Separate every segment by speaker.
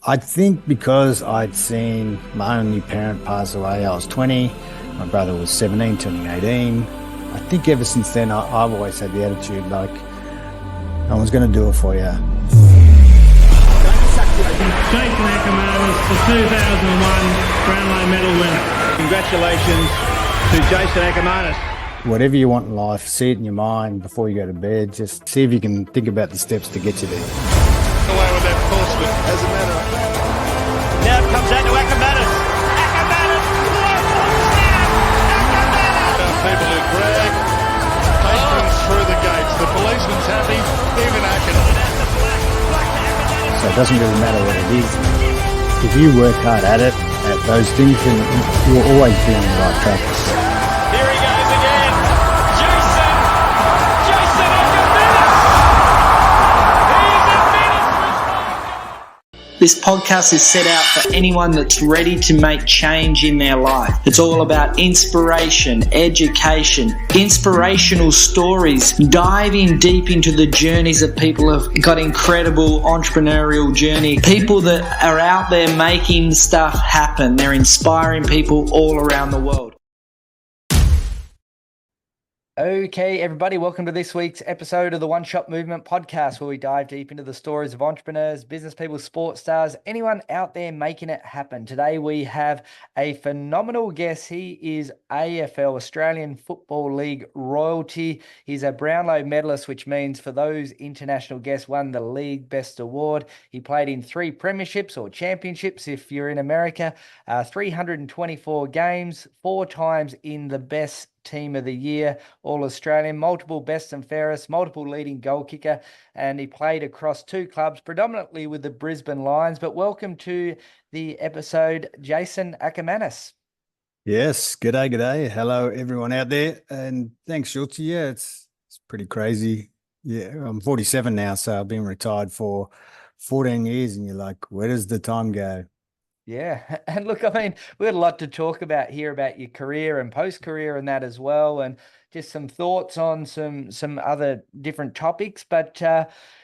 Speaker 1: I think because I'd seen my only parent pass away, I was 20, my brother was 17, turning 18. I think ever since then, I've always had the attitude like, no one's going to do it for you.
Speaker 2: Jason Akermanis, the 2001 Brownlow Medal winner. Congratulations to Jason Akermanis.
Speaker 1: Whatever you want in life, see it in your mind before you go to bed. Just see if you can think about the steps to get you there.
Speaker 3: Away with that Portsmouth, as a matter of fact.
Speaker 4: Now it comes out to Akermanis. Akermanis, Akermanis!
Speaker 3: People who drag patrons through the gates. The policeman's happy, even Akermanis.
Speaker 1: So it doesn't really matter what it is. If you work hard at it, at those things, then you'll always be on the right track.
Speaker 4: Here he goes again. Jason Akermanis! He's a
Speaker 5: This podcast is set out for anyone that's ready to make change in their life. It's all about inspiration, education, inspirational stories, diving deep into the journeys of people who've got incredible entrepreneurial journey. People that are out there making stuff happen. They're inspiring people all around the world.
Speaker 6: Okay, everybody, welcome to this week's episode of the One Shot Movement podcast, where we dive deep into the stories of entrepreneurs, business people, sports stars, anyone out there making it happen. Today we have a phenomenal guest. He is AFL, Australian Football League royalty. He's a Brownlow Medalist, which means for those international guests, won the league best award. He played in 3 premierships or championships if you're in America, 324 games, 4 times in the best team of the year, all Australian, multiple best and fairest, multiple leading goal kicker, and he played across 2 clubs, predominantly with the Brisbane Lions. But welcome to the episode, Jason Akermanis.
Speaker 1: Yes, g'day. Hello, everyone out there. And thanks, Schultz. Yeah, it's pretty crazy. Yeah, I'm 47 now, so I've been retired for 14 years, and you're like, where does the time go?
Speaker 6: Yeah. And look, I mean, we had a lot to talk about here about your career and post-career and that as well, and just some thoughts on some other different topics. But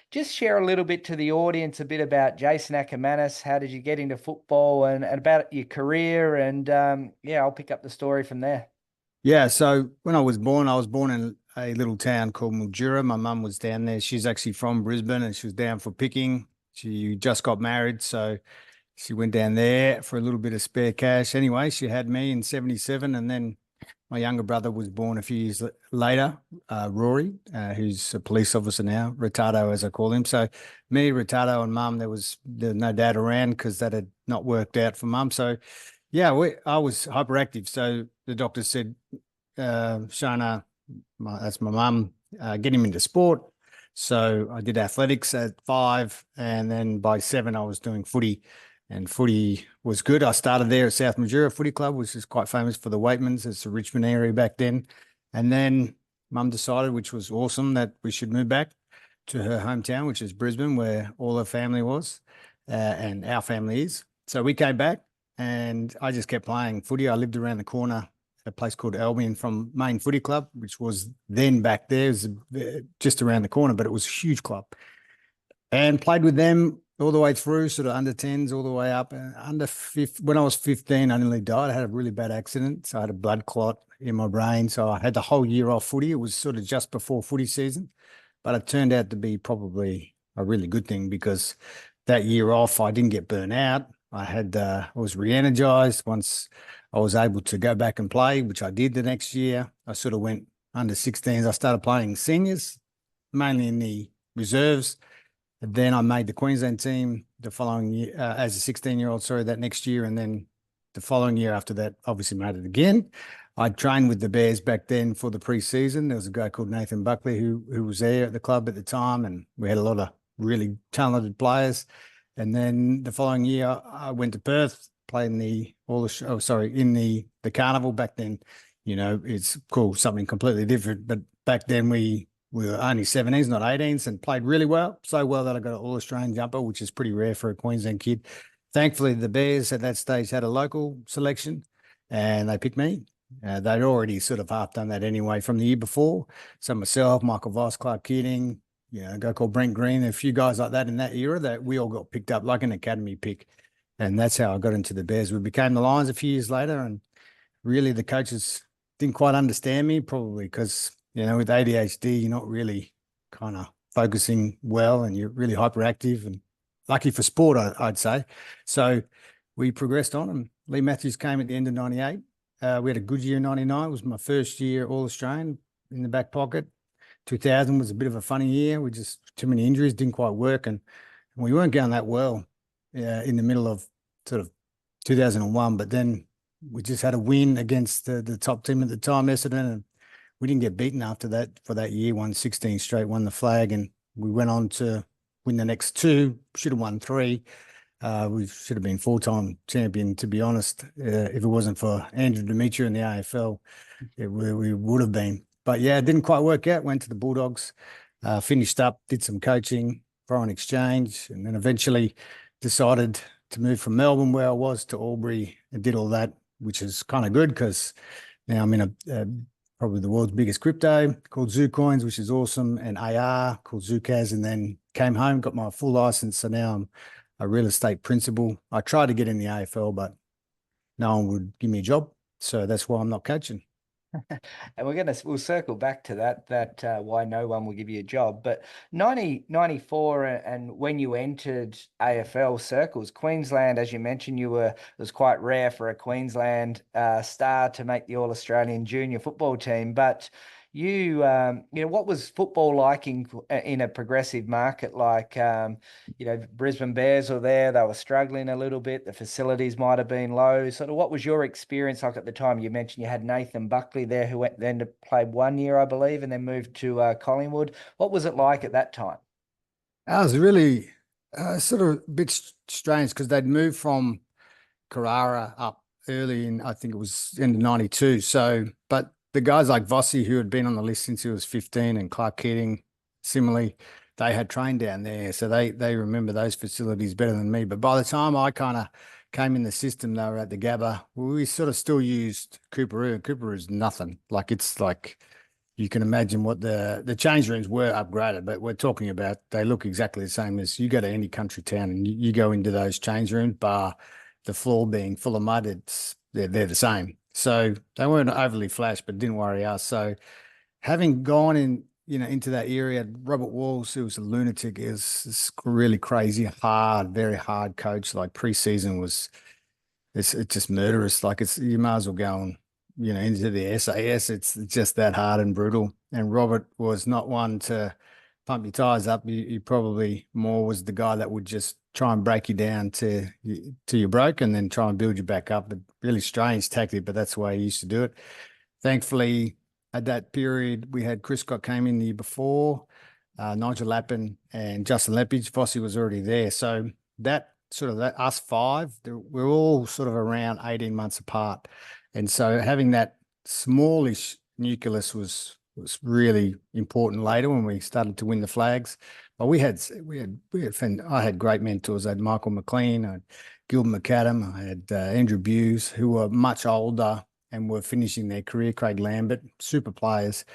Speaker 6: just share a little bit to the audience, a bit about Jason Akermanis. How did you get into football and about your career? And I'll pick up the story from there.
Speaker 1: Yeah, so when I was born in a little town called Mildura. My mum was down there. She's actually from Brisbane, and she was down for picking. She just got married, so she went down there for a little bit of spare cash. Anyway, she had me in 77, and then my younger brother was born a few years later, Rory, who's a police officer now, Retardo as I call him. So me, Retardo, and Mum, there was no dad around because that had not worked out for Mum. So, yeah, I was hyperactive. So the doctor said, Shana, that's my mum, get him into sport. So I did athletics at 5, and then by 7 I was doing footy. And footy was good. I started there at South Mildura Footy Club, which is quite famous for the Waitmans. It's the Richmond area back then. And then Mum decided, which was awesome, that we should move back to her hometown, which is Brisbane, where all her family was and our family is. So we came back, and I just kept playing footy. I lived around the corner at a place called Albion from Main Footy Club, which was then back there. It was just around the corner, but it was a huge club. And played with them all the way through, sort of under 10s, all the way up. When I was 15, I nearly died. I had a really bad accident. So I had a blood clot in my brain. So I had the whole year off footy. It was sort of just before footy season. But it turned out to be probably a really good thing, because that year off, I didn't get burnt out. I was re-energized once I was able to go back and play, which I did the next year. I sort of went under 16s. I started playing seniors, mainly in the reserves. Then I made the Queensland team the following year as a 16-year-old, that next year. And then the following year after that, obviously made it again. I trained with the Bears back then for the pre-season. There was a guy called Nathan Buckley who was there at the club at the time, and we had a lot of really talented players. And then the following year, I went to Perth, played in the carnival. Back then, it's called something completely different. But back then we were only 17s, not 18s, and played really well. So well that I got an All-Australian jumper, which is pretty rare for a Queensland kid. Thankfully, the Bears at that stage had a local selection, and they picked me. They'd already sort of half done that anyway from the year before. So myself, Michael Voss, Clark Keating, a guy called Brent Green, a few guys like that in that era that we all got picked up like an academy pick. And that's how I got into the Bears. We became the Lions a few years later, and really the coaches didn't quite understand me, probably because, with ADHD, you're not really kind of focusing well and you're really hyperactive and lucky for sport, I'd say. So we progressed on, and Lee Matthews came at the end of 98. We had a good year in 99. It was my first year All-Australian in the back pocket. 2000 was a bit of a funny year. We just, too many injuries, didn't quite work. And we weren't going that well in the middle of sort of 2001. But then we just had a win against the top team at the time, Essendon, and we didn't get beaten after that for that year. Won 16 straight, won the flag, and we went on to win the next two. Should have won three. We should have been four-time champion, to be honest. If it wasn't for Andrew Demetriou in the AFL, we would have been. But yeah, it didn't quite work out. Went to the Bulldogs, finished up, did some coaching, foreign exchange, and then eventually decided to move from Melbourne, where I was, to Albury, and did all that, which is kind of good because now I'm in probably the world's biggest crypto called Zoocoins, which is awesome, and AR called Zoocaz, and then came home, got my full license. So now I'm a real estate principal. I tried to get in the AFL, but no one would give me a job. So that's why I'm not coaching.
Speaker 6: And we'll circle back to that why no one will give you a job. But 94 and when you entered AFL circles, Queensland, as you mentioned, it was quite rare for a Queensland star to make the All-Australian junior football team. But what was football like in a progressive market like, Brisbane Bears were there, they were struggling a little bit, the facilities might have been low. Sort of what was your experience like at the time? You mentioned you had Nathan Buckley there who went then to play 1 year, I believe, and then moved to Collingwood. What was it like at that time?
Speaker 1: I was really sort of a bit strange because they'd moved from Carrara up early in, I think it was end of 92. So, but the guys like Vossi, who had been on the list since he was 15, and Clark Keating, similarly, they had trained down there. So they remember those facilities better than me. But by the time I kind of came in the system, they were at the Gabba. We sort of still used Cooperoo. Cooperoo is nothing. Like, it's like, you can imagine what the change rooms were upgraded, but we're talking about, they look exactly the same as you go to any country town and you go into those change rooms, bar the floor being full of mud, they're the same. So they weren't overly flash, but didn't worry us. So having gone into that area, Robert Walls, who was a lunatic, is really crazy, very hard coach. Like pre-season it's just murderous. Like you might as well go and, into the SAS. It's just that hard and brutal. And Robert was not one to pump your tires up. You probably more was the guy that would just try and break you down to you broke and then try and build you back up. A really strange tactic, but that's the way he used to do it. Thankfully, at that period, we had Chris Scott came in the year before, Nigel Lappin and Justin Lepage. Vossi was already there. So us five, we're all sort of around 18 months apart. And so having that smallish nucleus was really important later when we started to win the flags. But I had great mentors. I had Michael McLean, I had Gilbert McAdam, I had Andrew Buse, who were much older and were finishing their career. Craig Lambert, super players.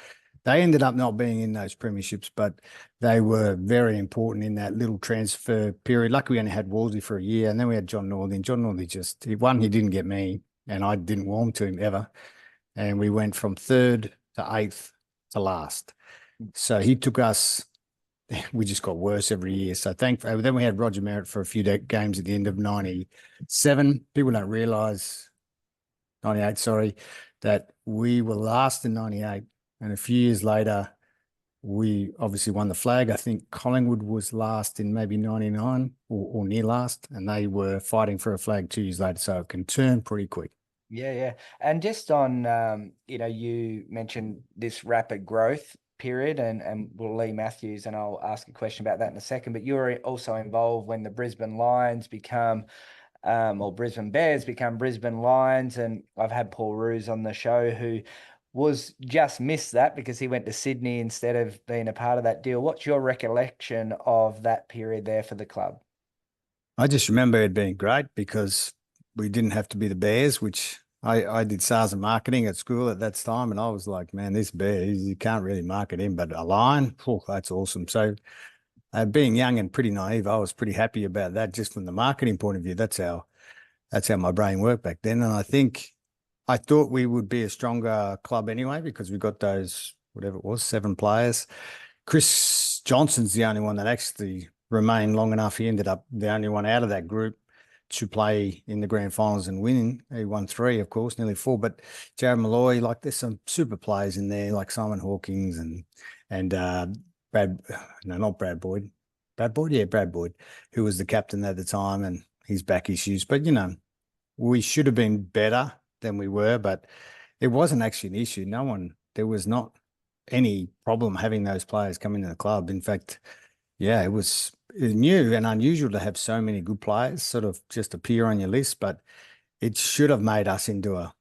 Speaker 1: They ended up not being in those premierships, but they were very important in that little transfer period. Luckily, we only had Wolsey for a year, and then we had John Northey. And John Northey he didn't get me, and I didn't warm to him ever. And we went from 3rd to 8th to last. So he took us, we just got worse every year. So thankfully, then we had Roger Merritt for a few games at the end of 97. People don't realise, 98, sorry, that we were last in 98. And a few years later, we obviously won the flag. I think Collingwood was last in maybe 99 or near last, and they were fighting for a flag 2 years later. So it can turn pretty quick.
Speaker 6: Yeah. And just on, you mentioned this rapid growth period and Lee Matthews, and I'll ask a question about that in a second, but you were also involved when the Brisbane Lions or Brisbane Bears become Brisbane Lions. And I've had Paul Roos on the show who just missed that because he went to Sydney instead of being a part of that deal. What's your recollection of that period there for the club?
Speaker 1: I just remember it being great because we didn't have to be the Bears, which I did sales and marketing at school at that time, and I was like, man, this bear, you can't really market him, but a lion, oh, that's awesome. So being young and pretty naive, I was pretty happy about that just from the marketing point of view. That's how my brain worked back then. And I thought we would be a stronger club anyway, because we got those, whatever it was, 7 players. Chris Johnson's the only one that actually remained long enough. He ended up the only one out of that group to play in the grand finals and winning. He won 3, of course, nearly 4. But Jared Malloy, like there's some super players in there, like Simon Hawkins and Brad, no, not Brad Boyd. Brad Boyd, yeah, Brad Boyd, who was the captain at the time, and his back issues. But we should have been better than we were, but it wasn't actually an issue. There was not any problem having those players come into the club. In fact, yeah, it was new and unusual to have so many good players sort of just appear on your list, but it should have made us into a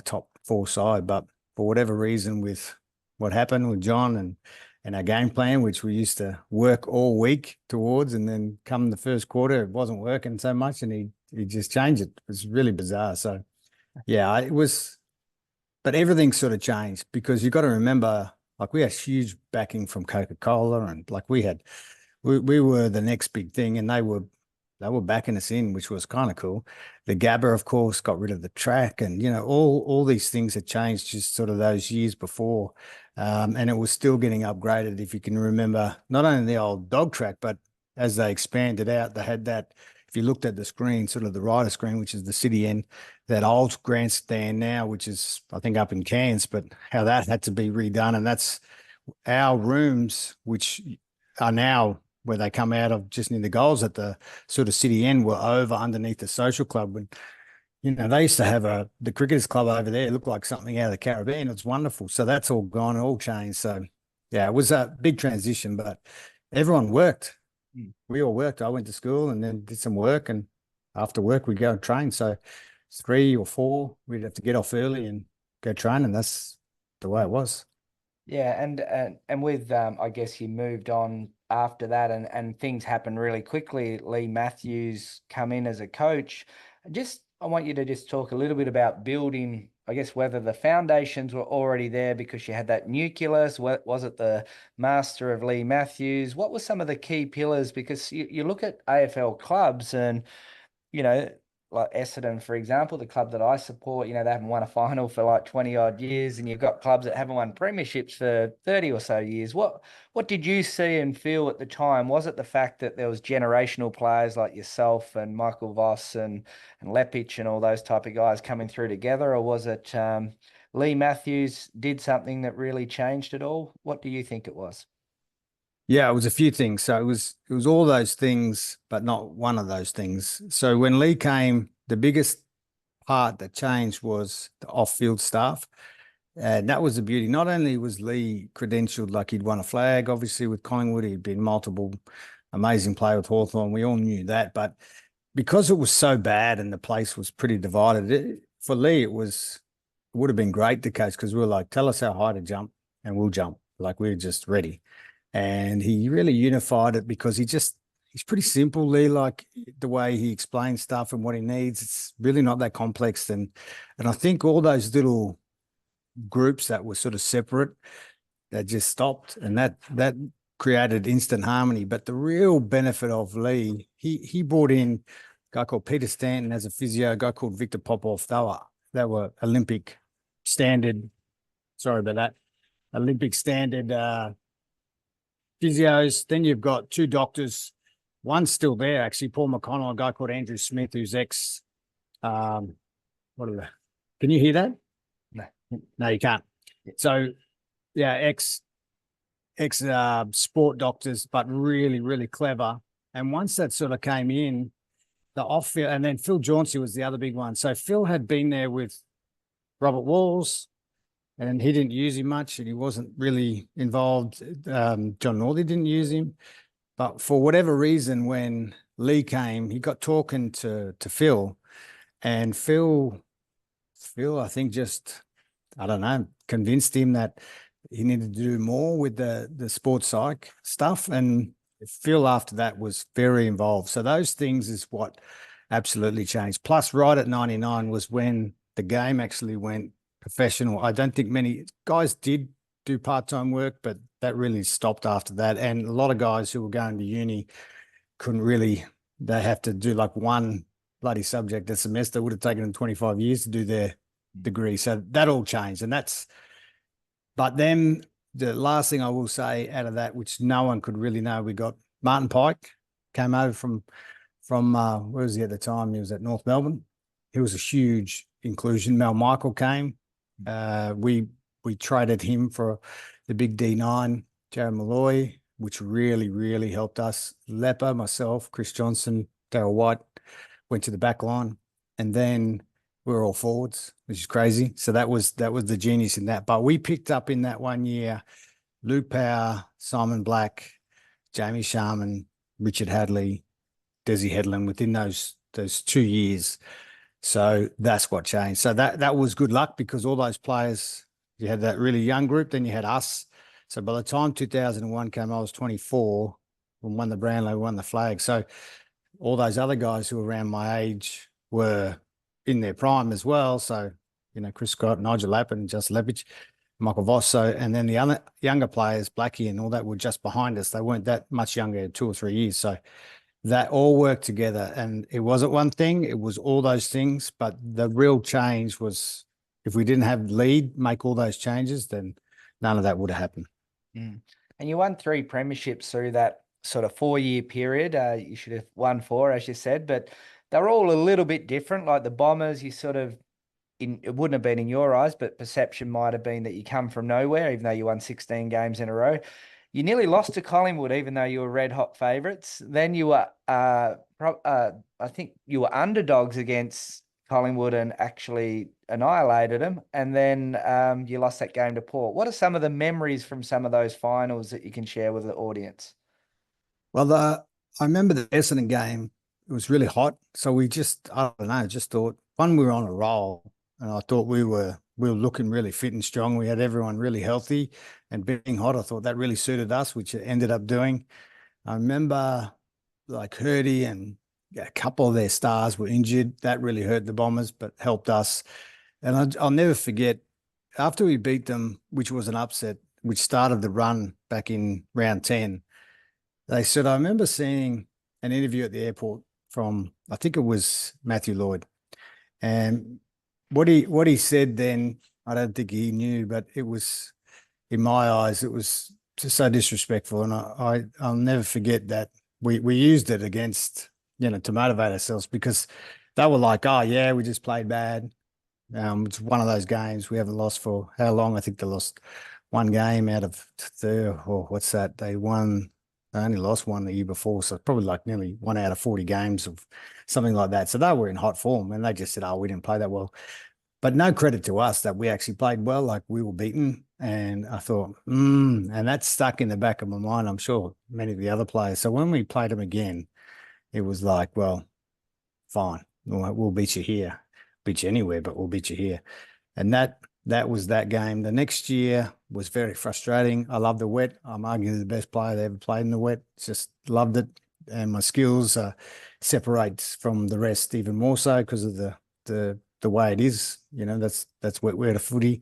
Speaker 1: top 4 side. But for whatever reason, with what happened with John and our game plan, which we used to work all week towards, and then come the first quarter, it wasn't working so much, and he just changed it. It was really bizarre. So yeah, it was, but everything sort of changed, because you've got to remember, like, we had huge backing from Coca-Cola, and like we were the next big thing, and they were backing us in, which was kind of cool. The Gabba, of course, got rid of the track, and all these things had changed just sort of those years before, and it was still getting upgraded. If you can remember, not only the old dog track, but as they expanded out, they had that. If you looked at the screen, sort of the rider screen, which is the city end, that old grandstand now, which is, I think, up in Cairns, but how that had to be redone. And that's our rooms, which are now where they come out of just near the goals at the sort of city end, were over underneath the social club. When, they used to have the cricketers club over there. It looked like something out of the Caribbean. It's wonderful. So that's all gone, all changed. So yeah, it was a big transition, but everyone worked. We all worked. I went to school and then did some work, and after work we'd go and train. So 3 or 4, we'd have to get off early and go train, and that's the way it was.
Speaker 6: Yeah, and with I guess you moved on after that, and things happened really quickly. Lee Matthews come in as a coach. I want you to just talk a little bit about building, I guess, whether the foundations were already there because you had that nucleus. What was it, the master of Lee Matthews? What were some of the key pillars? Because you look at AFL clubs and, like Essendon, for example, the club that I support, they haven't won a final for like 20 odd years, and you've got clubs that haven't won premierships for 30 or so years. What did you see and feel at the time? Was it the fact that there was generational players like yourself and Michael Voss and Lepic and all those type of guys coming through together? Or was it Lee Matthews did something that really changed it all? What do you think it was?
Speaker 1: Yeah, it was a few things. So it was all those things, but not one of those things. So when Lee came, the biggest part that changed was the off-field staff. And that was the beauty. Not only was Lee credentialed, like he'd won a flag, obviously, with Collingwood, he'd been multiple amazing player with Hawthorn. We all knew that. But because it was so bad and the place was pretty divided, for Lee, it would have been great to coach, because we were like, tell us how high to jump and we'll jump. Like, we're just ready. And he really unified it, because he's pretty simple, Lee, like the way he explains stuff and what he needs. It's really not that complex. And I think all those little groups that were sort of separate, that just stopped, and that created instant harmony. But the real benefit of Lee, he brought in a guy called Peter Stanton as a physio, a guy called Victor Popov. They were Olympic standard, sorry about that, Olympic standard physios. Then you've got 2 doctors. One's still there, actually, Paul McConnell, a guy called Andrew Smith, who's ex. Can you hear that? No, you can't. Yeah. So, yeah, ex sport doctors, but really, really clever. And once that sort of came in, the off-field, and then Phil Jauncey was the other big one. So Phil had been there with Robert Walls, and he didn't use him much, and he wasn't really involved. John Northey didn't use him. But for whatever reason, when Lee came, he got talking to Phil, and Phil, I think, just, I don't know, convinced him that he needed to do more with the sports psych stuff. And Phil, after that, was very involved. So those things is what absolutely changed. Plus, right at 99 was when the game actually went professional. I don't think many guys did do part-time work, but that really stopped after that. And a lot of guys who were going to uni couldn't really, they have to do like one bloody subject a semester. It would have taken them 25 years to do their degree. So that all changed. But then the last thing I will say out of that, which no one could really know, we got Martin Pike came over from where was he at the time? He was at North Melbourne. He was a huge inclusion. Mel Michael came. We traded him for the big D9, Jared Malloy, which really, really helped us. Lepper, myself, Chris Johnson, Darryl White went to the back line. And then we were all forwards, which is crazy. So that was the genius in that. But we picked up in that 1 year Luke Power, Simon Black, Jamie Sharman, Richard Hadley, Desi Headland within those 2 years. So that's what changed. So that was good luck because all those players, you had that really young group, then you had us. So by the time 2001 came, I was 24 and won the Brownlow, won the flag. So all those other guys who were around my age were in their prime as well. So, Chris Scott, Nigel Lappin, Just Lepich, Michael Voss. So, and then the other younger players, Blackie and all that, were just behind us. They weren't that much younger, 2 or 3 years. So that all worked together. And it wasn't one thing, it was all those things. But the real change was if we didn't have lead, make all those changes, then none of that would have happened.
Speaker 6: And you won 3 premierships through that sort of 4-year period. You should have won 4, as you said, but they were all a little bit different. Like the Bombers, you sort of, it wouldn't have been in your eyes, but perception might have been that you come from nowhere, even though you won 16 games in a row. You nearly lost to Collingwood, even though you were red hot favourites. Then you were, I think you were underdogs against Collingwood and actually annihilated them. And then you lost that game to Port. What are some of the memories from some of those finals that you can share with the audience?
Speaker 1: Well, I remember the Essendon game. It was really hot. So we just thought, we were on a roll. And I thought we were looking really fit and strong. We had everyone really healthy and being hot. I thought that really suited us, which it ended up doing. I remember like Hurdy and a couple of their stars were injured. That really hurt the Bombers, but helped us. And I'll never forget, after we beat them, which was an upset, which started the run back in round 10, they said, I remember seeing an interview at the airport from, I think it was Matthew Lloyd. And what he said then, I don't think he knew, but it was, in my eyes, it was just so disrespectful. And I'll never forget that we used it against, to motivate ourselves, because they were like, oh yeah, we just played bad. It's one of those games we haven't lost for how long? I think they lost one game out of what's that? They only lost one the year before. So probably like nearly 1 out of 40 games of something like that. So they were in hot form and they just said, oh, we didn't play that well. But no credit to us that we actually played well, like we were beaten. And I thought, and that stuck in the back of my mind, I'm sure many of the other players. So when we played them again, it was like, well, fine, we'll beat you here. Beat you anywhere, but we'll beat you here. And that was that game. The next year was very frustrating. I love the wet. I'm arguably the best player that ever played in the wet. Just loved it. And my skills separates from the rest even more so because of the way it is. That's wet footy.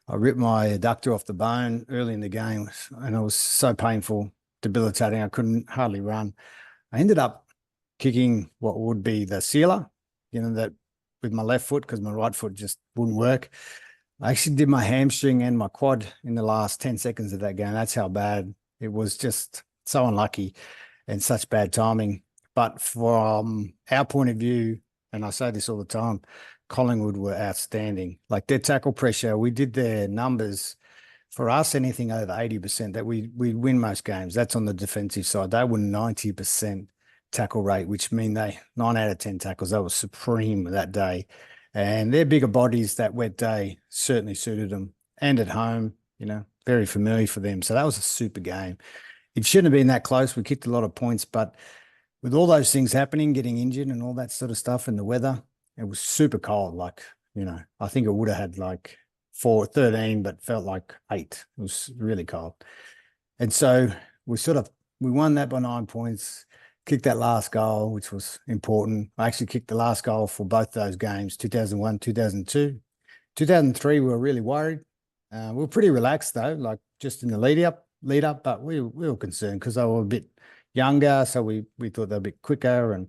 Speaker 1: I ripped my adductor off the bone early in the game, and it was so painful, debilitating. I couldn't hardly run. I ended up kicking what would be the sealer, that with my left foot because my right foot just wouldn't work. I actually did my hamstring and my quad in the last 10 seconds of that game. That's how bad it was. Just so unlucky and such bad timing. But from our point of view, and I say this all the time, Collingwood were outstanding. Like their tackle pressure, we did their numbers. For us, anything over 80%, that we win most games. That's on the defensive side. They were 90% tackle rate, which mean 9 out of 10 tackles. That was supreme that day. And their bigger bodies that wet day certainly suited them. And at home, very familiar for them. So that was a super game. It shouldn't have been that close. We kicked a lot of points, but with all those things happening, getting injured and all that sort of stuff and the weather, it was super cold. Like, I think it would have had like 13, but felt like 8. It was really cold. And so we won that by 9 points. kicked that last goal, which was important. I actually kicked the last goal for both those games, 2001, 2002. 2003, we were really worried. We were pretty relaxed though, like just in the lead up, but we were concerned because they were a bit younger, so we thought they were a bit quicker and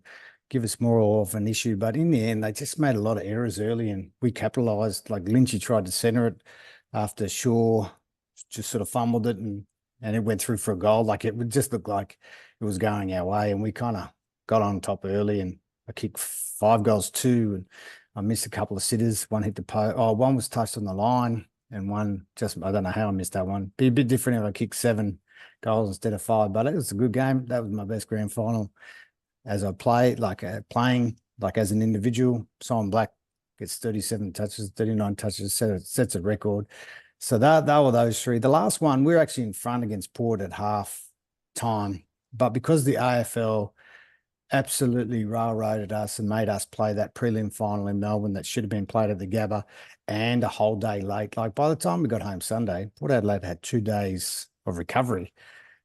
Speaker 1: give us more of an issue. But in the end, they just made a lot of errors early, and we capitalised. Like Lynchy tried to centre it after Shaw just sort of fumbled it, and it went through for a goal. Like it would just look like it was going our way, and we kind of got on top early. And I kicked 5 goals, 2, and I missed a couple of sitters. One hit the post. Oh, one was touched on the line, and one just, I don't know how I missed that one. Be a bit different if I kicked 7 goals instead of 5, but it was a good game. That was my best grand final as I played, like playing like as an individual. Simon Black gets 37 touches, 39 touches, sets a record. So that were those 3. The last one, we were actually in front against Port at half time, but because the AFL absolutely railroaded us and made us play that prelim final in Melbourne that should have been played at the Gabba and a whole day late. Like by the time we got home Sunday, Port Adelaide had 2 days of recovery,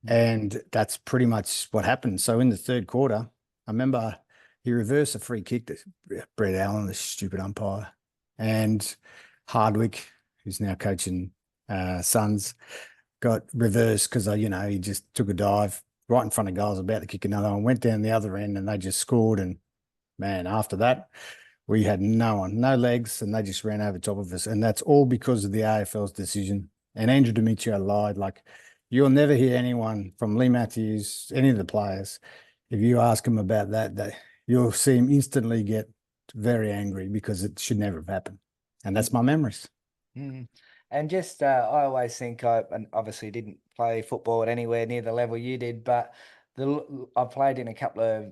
Speaker 1: and that's pretty much what happened. So in the third quarter, I remember he reversed a free kick to Brett Allen, the stupid umpire, and Hardwick, who's now coaching Suns, got reversed because, he just took a dive right in front of goals, about to kick another one, went down the other end, and they just scored. And, man, after that, we had no one, no legs, and they just ran over top of us. And that's all because of the AFL's decision. And Andrew Demetrio lied. Like, you'll never hear anyone from Lee Matthews, any of the players, if you ask them about that, you'll see him instantly get very angry because it should never have happened. And that's my memories.
Speaker 6: Mm. And just, I always think and obviously didn't play football at anywhere near the level you did, but I played in a couple of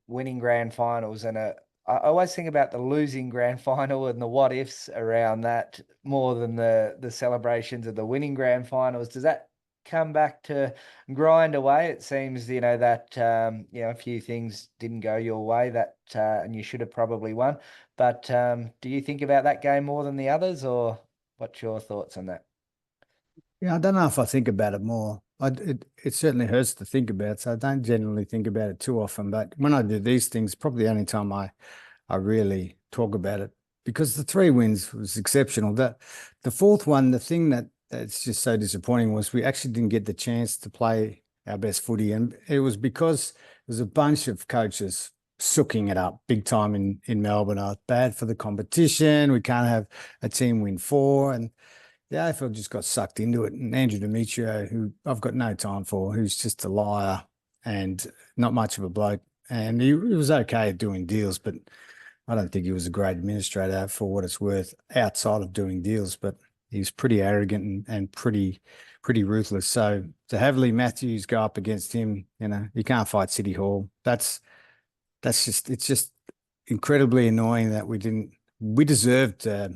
Speaker 6: winning grand finals, and I always think about the losing grand final and the what ifs around that more than the celebrations of the winning grand finals. Does that come back to grind away? It seems, that, a few things didn't go your way and you should have probably won. But do you think about that game more than the others, or what's your thoughts on that?
Speaker 1: Yeah, I don't know if I think about it more. It certainly hurts to think about, so I don't generally think about it too often. But when I do these things, probably the only time I really talk about it, because the 3 wins was exceptional. The 4th one, the thing that's just so disappointing was we actually didn't get the chance to play our best footy, and it was because there's a bunch of coaches sooking it up big time in Melbourne. Oh, bad for the competition. We can't have a team win 4, and the AFL just got sucked into it. And Andrew Demetrio, who I've got no time for, who's just a liar and not much of a bloke. And he was okay at doing deals, but I don't think he was a great administrator for what it's worth outside of doing deals. But he was pretty arrogant and pretty ruthless. So to have Lee Matthews go up against him, you can't fight City Hall. It's just incredibly annoying that we deserved to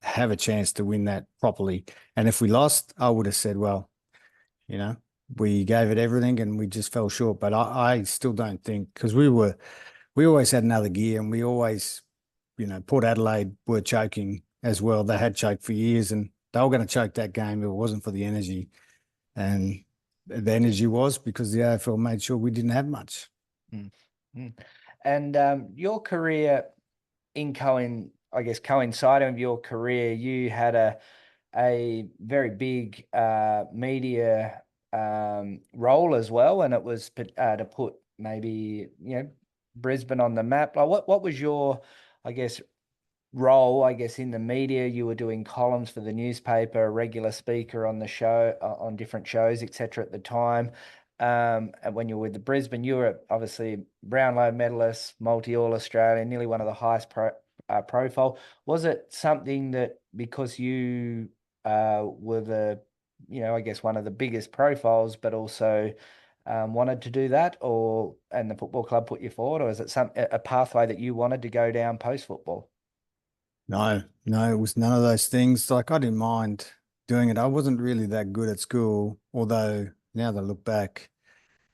Speaker 1: have a chance to win that properly. And if we lost, I would have said, well, we gave it everything and we just fell short. But I still don't think, because we always had another gear, and we always, Port Adelaide were choking as well. They had choked for years, and they were going to choke that game if it wasn't for the energy. And the energy was because the AFL made sure we didn't have much.
Speaker 6: Mm. And your career coinciding with your career, you had a very big media role as well, and it was to put maybe Brisbane on the map. Like what was your role in the media? You were doing columns for the newspaper, a regular speaker on the show, on different shows, etc. at the time. And when you were with the Brisbane, you were obviously Brownlow Medalist, multi-All-Australian, nearly one of the highest profile. Was it something that, because you were the, one of the biggest profiles, but also wanted to do that, and the football club put you forward, or is it a pathway that you wanted to go down post-football?
Speaker 1: No, it was none of those things. Like, I didn't mind doing it. I wasn't really that good at school, although now that I look back,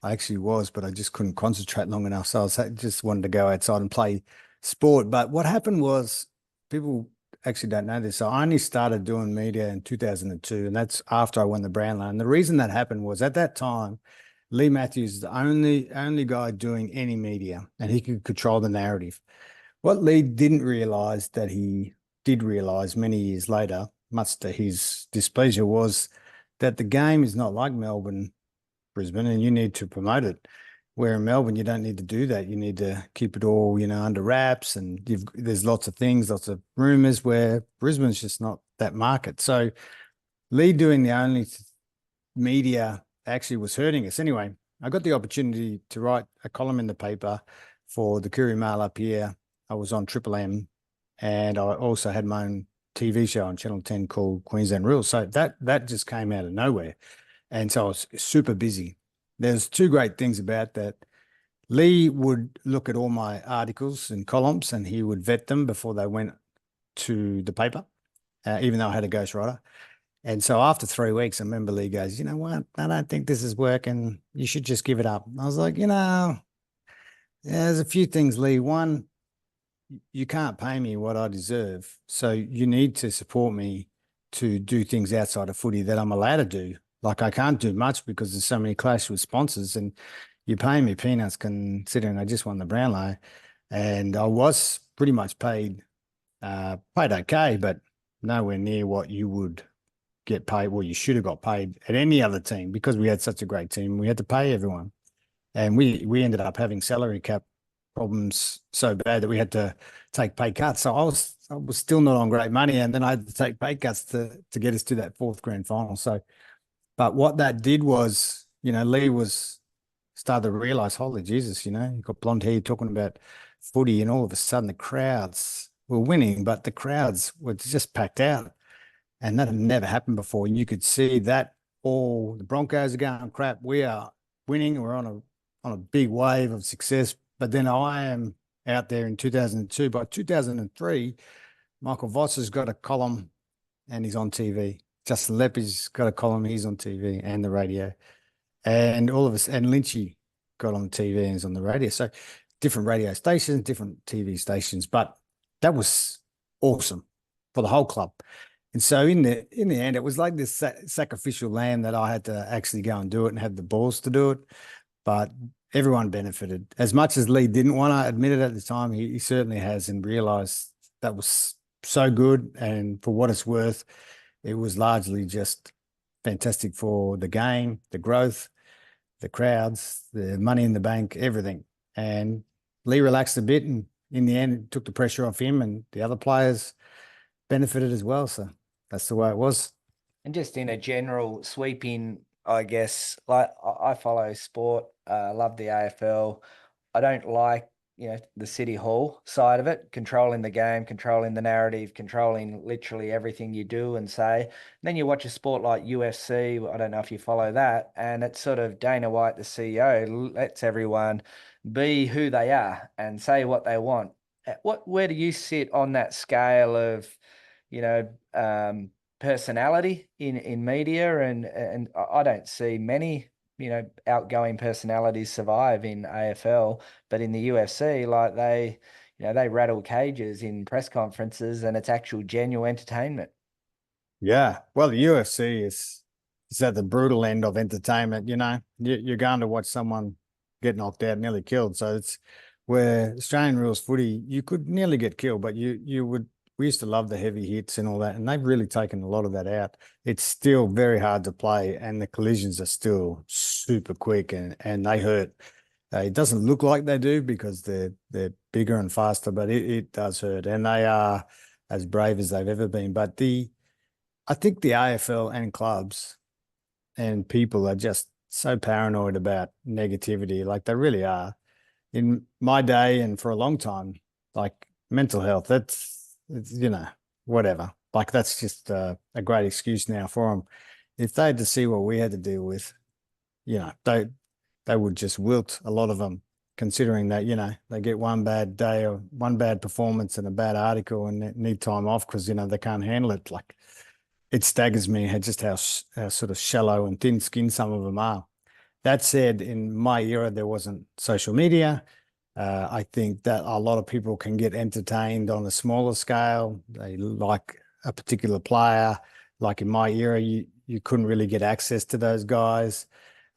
Speaker 1: I actually was, but I just couldn't concentrate long enough. So I just wanted to go outside and play sport. But what happened was, people actually don't know this. So I only started doing media in 2002, and that's after I won the Brownlow. And the reason that happened was, at that time, Lee Matthews is the only guy doing any media, and he could control the narrative. What Lee didn't realize that he did realize many years later, much to his displeasure, was that the game is not like Melbourne, Brisbane, and you need to promote it. Where in Melbourne, you don't need to do that. You need to keep it all, under wraps, and there's lots of things, lots of rumors. Where Brisbane's just not that market. So Lee doing the only media actually was hurting us. Anyway, I got the opportunity to write a column in the paper for the Courier Mail up here. I was on Triple M, and I also had my own TV show on Channel 10 called Queensland Rules. So that just came out of nowhere. And so I was super busy. There's two great things about that. Lee would look at all my articles and columns, and he would vet them before they went to the paper, even though I had a ghostwriter. And so after 3 weeks, I remember Lee goes, "You know what? I don't think this is working. You should just give it up." I was like, there's a few things, Lee. One, you can't pay me what I deserve. So you need to support me to do things outside of footy that I'm allowed to do. Like I can't do much because there's so many clash with sponsors, and you're paying me peanuts considering I just won the Brownlow. And I was pretty much paid okay, but nowhere near what you would get paid, well, you should have got paid at any other team, because we had such a great team. We had to pay everyone, and we ended up having salary cap problems so bad that we had to take pay cuts. So I was still not on great money, and then I had to take pay cuts to get us to that fourth grand final. So, but what that did was, Lee started to realize, holy Jesus, you got blonde hair talking about footy, and all of a sudden the crowds were winning, but the crowds were just packed out. And that had never happened before. And you could see that all the Broncos are going crap. We are winning. We're on a big wave of success. But then I am out there in 2002. By 2003, Michael Voss has got a column and he's on TV. Justin Leppi's got a column, he's on TV and the radio. And all of us, and Lynchy got on TV and is on the radio. So different radio stations, different TV stations. But that was awesome for the whole club. And so in the end, it was like this sacrificial lamb that I had to actually go and do it and have the balls to do it. But everyone benefited. As much as Lee didn't want to admit it at the time, he certainly has, and realised that was so good. And for what it's worth, it was largely just fantastic for the game, the growth, the crowds, the money in the bank, everything. And Lee relaxed a bit, and in the end, it took the pressure off him, and the other players benefited as well. So that's the way it was.
Speaker 6: And just in a general sweeping, I guess, like I follow sport, love the AFL. I don't like, the City Hall side of it, controlling the game, controlling the narrative, controlling literally everything you do and say. And then you watch a sport like UFC. I don't know if you follow that. And it's sort of Dana White, the CEO, lets everyone be who they are and say what they want. Where do you sit on that scale of, personality in media? And I don't see many, outgoing personalities survive in AFL, but in the UFC, like they rattle cages in press conferences, and it's actual genuine entertainment.
Speaker 1: Yeah. Well, the UFC is at the brutal end of entertainment. You're going to watch someone get knocked out, nearly killed. So it's where Australian rules footy, you could nearly get killed, but we used to love the heavy hits and all that, and they've really taken a lot of that out. It's still very hard to play, and the collisions are still super quick, and they hurt. It doesn't look like they do because they're bigger and faster, but it does hurt, and they are as brave as they've ever been. But I think the AFL and clubs and people are just so paranoid about negativity, like they really are. In my day and for a long time, like mental health, it's whatever. Like that's just a great excuse now for them. If they had to see what we had to deal with, they would just wilt, a lot of them, considering that, they get one bad day or one bad performance and a bad article and need time off because, they can't handle it. Like it staggers me just how sort of shallow and thin skinned some of them are. That said, in my era, there wasn't social media. I think that a lot of people can get entertained on a smaller scale. They like a particular player. Like in my era, you couldn't really get access to those guys.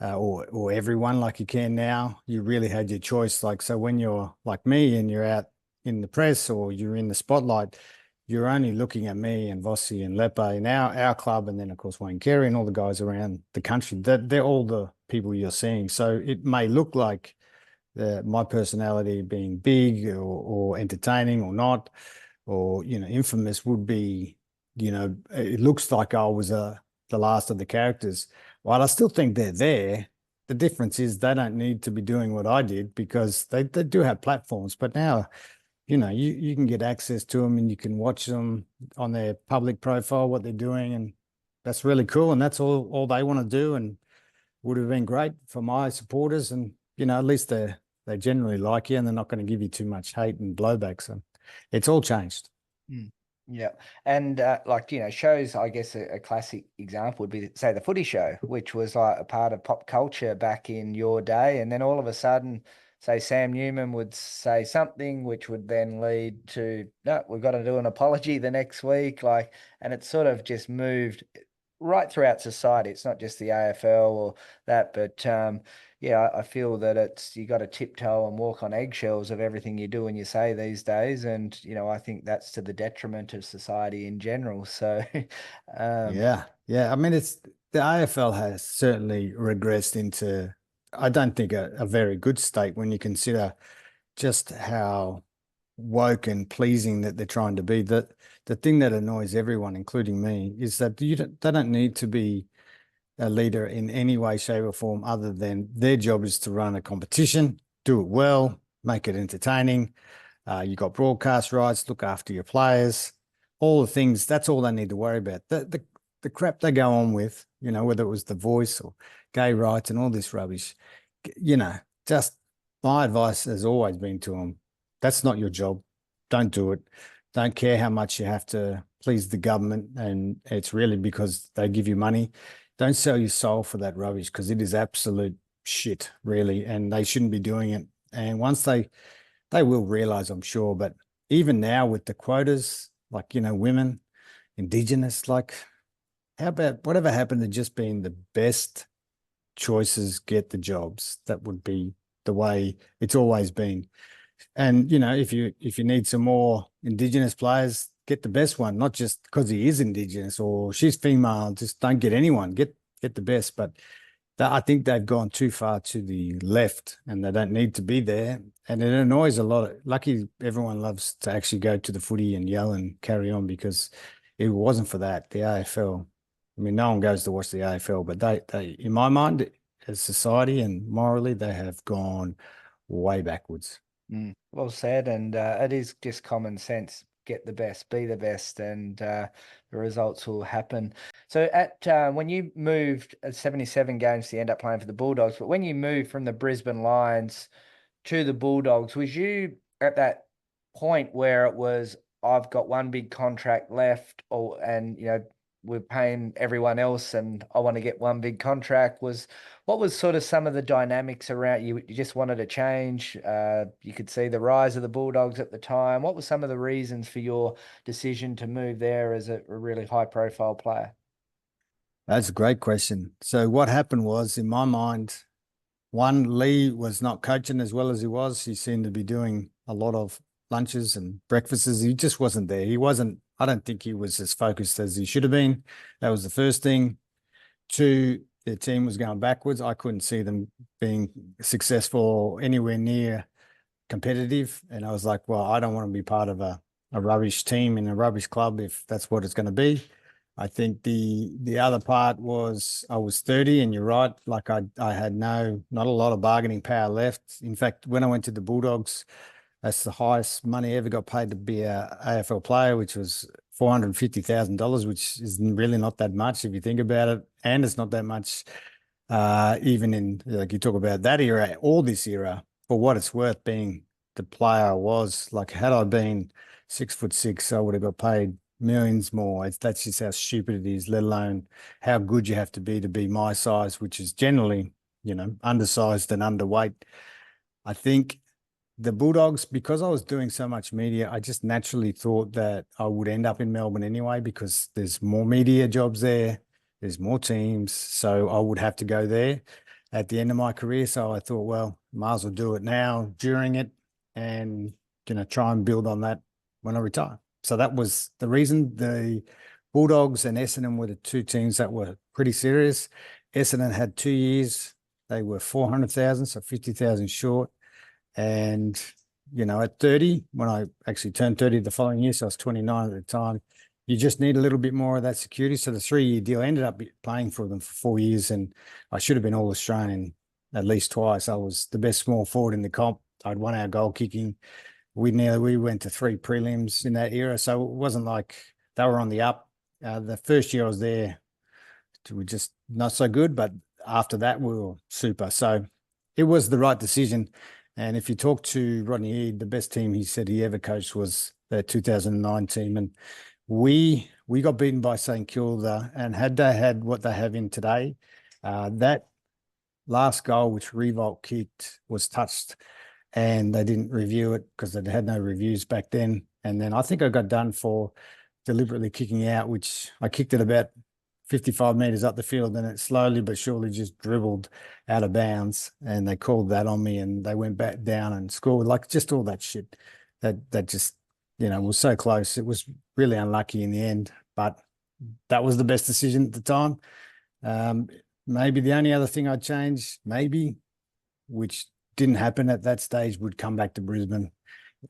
Speaker 1: or everyone like you can now. You really had your choice. Like, so when you're like me and you're out in the press or you're in the spotlight, you're only looking at me and Vossi and Lepe and our club, and then of course Wayne Carey and all the guys around the country. That they're all the people you're seeing. So it may look like my personality being big or entertaining or not, or infamous would be, it looks like I was the last of the characters. While I still think they're there, the difference is they don't need to be doing what I did because they do have platforms. But now, you can get access to them and you can watch them on their public profile, what they're doing. And that's really cool. And that's all they want to do. And would have been great for my supporters. And, at least they generally like you and they're not going to give you too much hate and blowback. So it's all changed.
Speaker 6: Yeah. And shows, I guess a classic example would be, say, the Footy Show, which was like a part of pop culture back in your day. And then all of a sudden, say, Sam Newman would say something, which would then lead to, no, we've got to do an apology the next week. And it sort of just moved right throughout society. It's not just the AFL or that, but I feel that you got to tiptoe and walk on eggshells of everything you do and you say these days. And, I think that's to the detriment of society in general. So,
Speaker 1: Yeah. I mean, the AFL has certainly regressed into, I don't think a very good state when you consider just how woke and pleasing that they're trying to be. The thing that annoys everyone, including me, is that they don't need to be a leader in any way, shape, or form other than their job is to run a competition, do it well, make it entertaining. You got broadcast rights, look after your players, all the things. That's all they need to worry about. The crap they go on with, whether it was The Voice or gay rights and all this rubbish, just my advice has always been to them, that's not your job. Don't do it. Don't care how much you have to please the government. And it's really because they give you money. Don't sell your soul for that rubbish because it is absolute shit, really. And they shouldn't be doing it. And once they will realize, I'm sure. But even now with the quotas, like, women, Indigenous, like, how about whatever happened to just being the best choices get the jobs? That would be the way it's always been. And, if you need some more Indigenous players, get the best one, not just because he is Indigenous or she's female. Just don't get anyone. Get the best. But I think they've gone too far to the left and they don't need to be there. And it annoys a lot. Lucky everyone loves to actually go to the footy and yell and carry on, because if it wasn't for that, the AFL, I mean, no one goes to watch the AFL, but they in my mind, as society and morally, they have gone way backwards.
Speaker 6: Well said. And it is just common sense. Get the best, be the best, and the results will happen. So when you moved 77 games to end up playing for the Bulldogs, but when you moved from the Brisbane Lions to the Bulldogs, was you at that point where it was, I've got one big contract left, and we're paying everyone else and I want to get one big contract? What was sort of some of the dynamics around you? You just wanted to change. You could see the rise of the Bulldogs at the time. What were some of the reasons for your decision to move there as a really high profile player?
Speaker 1: That's a great question. So what happened was, in my mind, one, Lee was not coaching as well as he was. He seemed to be doing a lot of lunches and breakfasts. He just wasn't there. I don't think he was as focused as he should have been. That was the first thing. Two, their team was going backwards. I couldn't see them being successful or anywhere near competitive. And I was like, well, I don't want to be part of a rubbish team in a rubbish club if that's what it's going to be. I think the other part was I was 30, and you're right. Like I had not a lot of bargaining power left. In fact, when I went to the Bulldogs, that's the highest money I ever got paid to be a AFL player, which was $450,000, which is really not that much if you think about it. And it's not that much even in, like you talk about that era or this era, for what it's worth being the player I was. Like, had I been 6'6", I would have got paid millions more. That's just how stupid it is, let alone how good you have to be my size, which is generally, undersized and underweight. I think the Bulldogs, because I was doing so much media, I just naturally thought that I would end up in Melbourne anyway, because there's more media jobs there, there's more teams, so I would have to go there. at the end of my career. So I thought, well, might as well do it now, during it, and try and build on that when I retire. So that was the reason. The Bulldogs and Essendon were the two teams that were pretty serious. Essendon had 2 years. They were 400,000, so 50,000 short. And, at 30, when I actually turned 30 the following year, so I was 29 at the time, you just need a little bit more of that security. So the 3-year deal, I ended up playing for them for 4 years, and I should have been All-Australian at least twice. I was the best small forward in the comp. I'd won our goal kicking. We went to 3 prelims in that era. So it wasn't like they were on the up. The first year I was there, we were just not so good, but after that we were super. So it was the right decision. And if you talk to Rodney Eade, the best team he said he ever coached was the 2009 team. And we got beaten by St Kilda, and had they had what they have in today, that last goal which Revolt kicked was touched, and they didn't review it because they had no reviews back then. And then I think I got done for deliberately kicking out, which I kicked it about 55 meters up the field, and it slowly but surely just dribbled out of bounds, and they called that on me, and they went back down and scored. Like, just all that shit that just, was so close. It was really unlucky in the end, but that was the best decision at the time. Maybe the only other thing I'd change, which didn't happen at that stage, would come back to Brisbane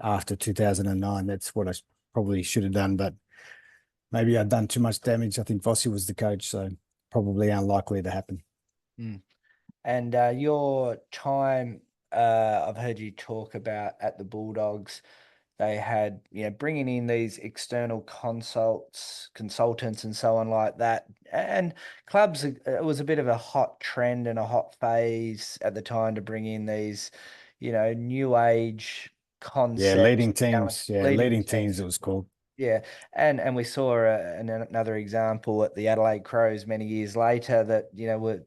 Speaker 1: after 2009. That's what I probably should have done, but maybe I'd done too much damage. I think Vossi was the coach, so probably unlikely to happen.
Speaker 6: And your time, I've heard you talk about at the Bulldogs, they had, bringing in these external consultants and so on like that. And clubs, it was a bit of a hot trend and a hot phase at the time to bring in these, new age concepts.
Speaker 1: Yeah, leading teams. Yeah, leading teams it was called.
Speaker 6: Yeah, and we saw another example at the Adelaide Crows many years later that, would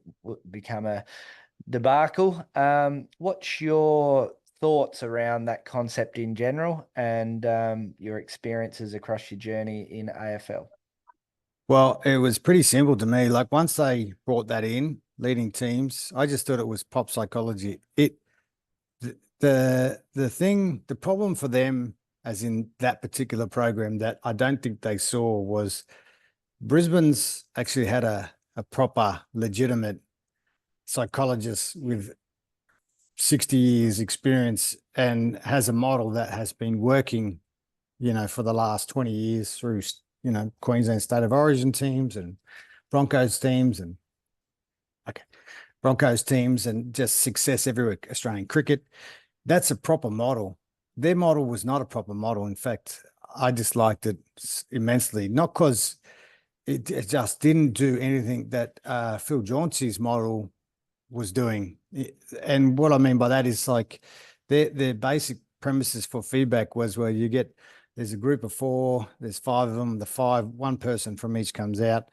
Speaker 6: become a debacle. What's your thoughts around that concept in general, and your experiences across your journey in AFL?
Speaker 1: Well, it was pretty simple to me. Like, once they brought that in, leading teams, I just thought it was pop psychology. The problem for them, as in that particular program, that I don't think they saw, was Brisbane's actually had a proper, legitimate psychologist with 60 years experience, and has a model that has been working, for the last 20 years through, Queensland State of Origin teams and Broncos teams and just success everywhere, Australian cricket. That's a proper model. Their model was not a proper model. In fact, I disliked it immensely, not because it just didn't do anything that Phil Jauncey's model was doing. And what I mean by that is, like, their basic premises for feedback was, well, there's a group of 4, there's 5 of them, one person from each comes out,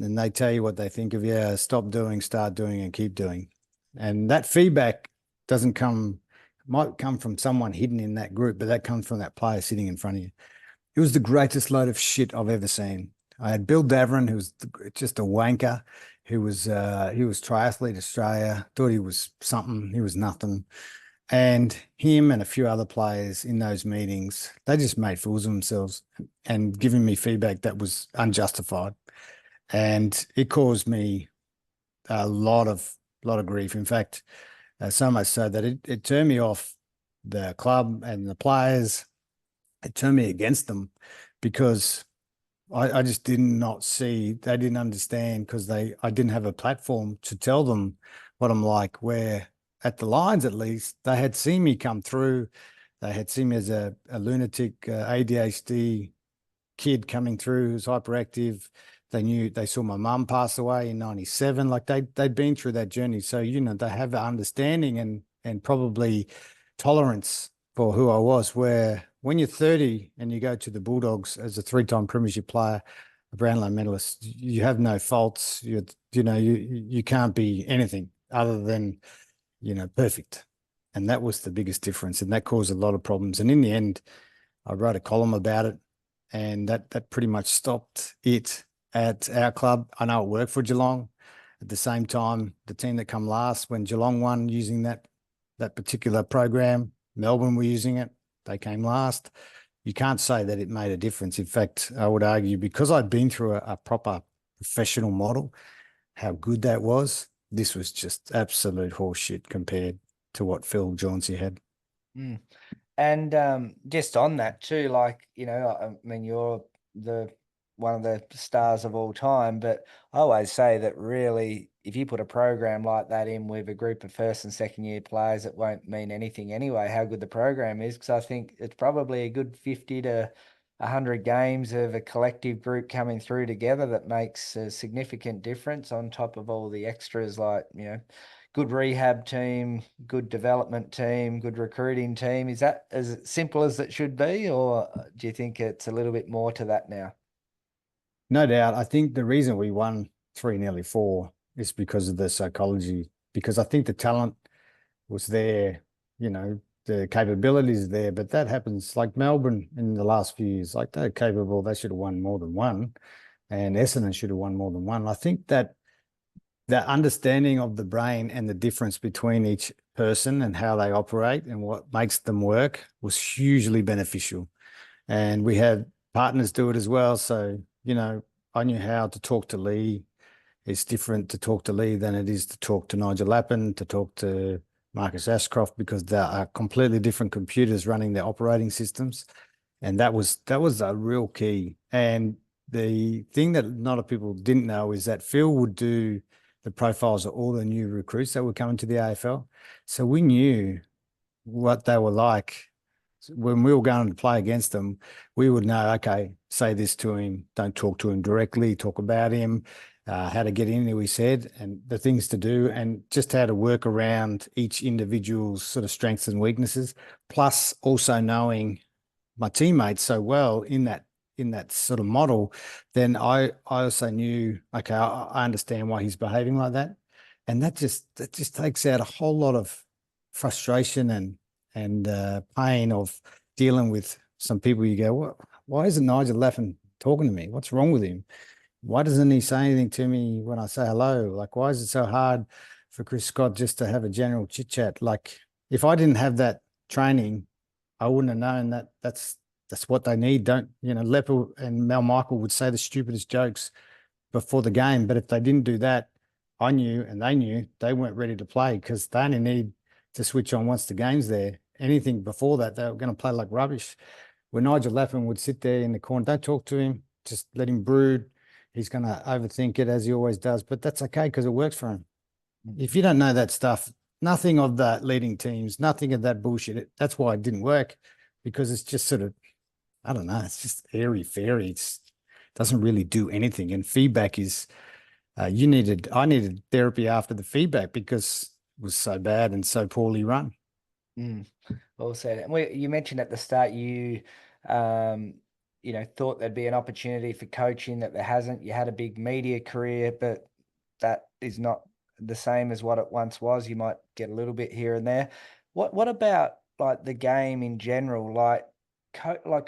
Speaker 1: and they tell you what they think of you. Stop doing, start doing, and keep doing. And that feedback might come from someone hidden in that group, but that comes from that player sitting in front of you. It was the greatest load of shit I've ever seen. I had Bill Davern, who was just a wanker, he was Triathlete Australia, thought he was something, he was nothing. And him and a few other players in those meetings, they just made fools of themselves and giving me feedback that was unjustified. And it caused me a lot of grief. In fact, so much so that it turned me off the club and the players. It turned me against them, because I just did not see, they didn't understand, because I didn't have a platform to tell them what I'm like, where at the Lions, at least, they had seen me come through. They had seen me as a lunatic, ADHD kid coming through who's hyperactive. They saw my mum pass away in 97. Like, they'd been through that journey. So, they have an understanding and probably tolerance for who I was, where when you're 30 and you go to the Bulldogs as a 3-time premiership player, a Brownlow medalist, you have no faults. You can't be anything other than, perfect. And that was the biggest difference. And that caused a lot of problems. And in the end, I wrote a column about it, and that pretty much stopped it at our club. I know it worked for Geelong, At the same time, the team that come last, when Geelong won using that particular program, Melbourne were using it, they came last. You can't say that it made a difference. In fact, I would argue, because I'd been through a proper professional model, how good that was. This was just absolute horseshit compared to what Phil Jauncey had.
Speaker 6: Mm. And just on that too, like, I mean, you're one of the stars of all time, but I always say that really, if you put a program like that in with a group of first and second year players, it won't mean anything anyway, how good the program is, because I think it's probably a good 50 to 100 games of a collective group coming through together that makes a significant difference, on top of all the extras, like, good rehab team, good development team, good recruiting team. Is that as simple as it should be, or do you think it's a little bit more to that now?
Speaker 1: No doubt. I think the reason we won 3, nearly 4, is because of the psychology, because I think the talent was there, the capabilities there, but that happens, like Melbourne in the last few years, like they're capable, they should have won more than one, and Essendon should have won more than one. I think that the understanding of the brain and the difference between each person and how they operate and what makes them work was hugely beneficial. And we had partners do it as well. So, I knew how to talk to Lee. It's different to talk to Lee than it is to talk to Nigel Lappin, to talk to Marcus Ashcroft, because they are completely different computers running their operating systems. And that was a real key. And the thing that a lot of people didn't know is that Phil would do the profiles of all the new recruits that were coming to the AFL. So we knew what they were like. When we were going to play against them, we would know, okay, say this to him, don't talk to him directly, talk about him, how to get in, he said, and the things to do, and just how to work around each individual's sort of strengths and weaknesses, plus also knowing my teammates so well in that sort of model. Then I also knew, okay, I understand why he's behaving like that. And that just takes out a whole lot of frustration and pain of dealing with some people. You go, why isn't Nigel Laffin talking to me? What's wrong with him? Why doesn't he say anything to me when I say hello? Like, why is it so hard for Chris Scott just to have a general chit chat? Like, if I didn't have that training, I wouldn't have known that that's what they need. Don't, Lepper and Mel Michael would say the stupidest jokes before the game, but if they didn't do that, I knew and they knew they weren't ready to play, because they only need to switch on once the game's there. Anything before that, they were going to play like rubbish. When Nigel Lappin would sit there in the corner, don't talk to him, just let him brood. He's going to overthink it, as he always does, but that's okay because it works for him. If you don't know that stuff, nothing of that leading teams, nothing of that bullshit. That's why it didn't work, because it's just sort of, I don't know, it's just airy-fairy. It doesn't really do anything. And feedback is, I needed therapy after the feedback because it was so bad and so poorly run.
Speaker 6: Well said. And you mentioned at the start, you thought there'd be an opportunity for coaching, that there hasn't. You had a big media career, but that is not the same as what it once was. You might get a little bit here and there. What about like the game in general? Like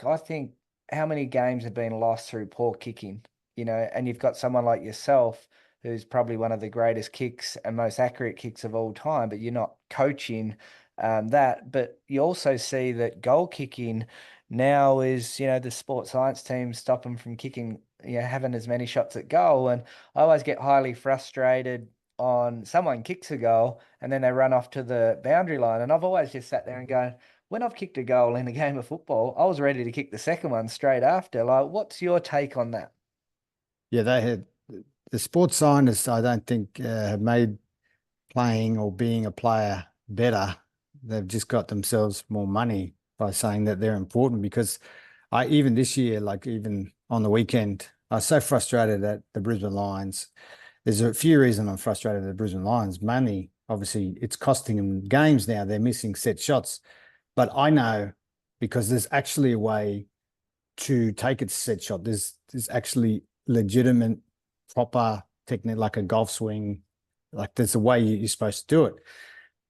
Speaker 6: I think, how many games have been lost through poor kicking, and you've got someone like yourself who's probably one of the greatest kicks and most accurate kicks of all time, but you're not coaching that. But you also see that goal kicking now is, the sports science team stop them from kicking, having as many shots at goal. And I always get highly frustrated on someone kicks a goal and then they run off to the boundary line. And I've always just sat there and gone, when I've kicked a goal in a game of football, I was ready to kick the second one straight after. Like, what's your take on that?
Speaker 1: Yeah, they had the sports scientists, I don't think, have made playing or being a player better. They've just got themselves more money by saying that they're important, because even this year, like even on the weekend, I was so frustrated at the Brisbane Lions. There's a few reasons I'm frustrated at the Brisbane Lions. Money, obviously, it's costing them games now. They're missing set shots. But I know, because there's actually a way to take it to set shot. There's actually legitimate, proper technique, like a golf swing. Like, there's a way you're supposed to do it.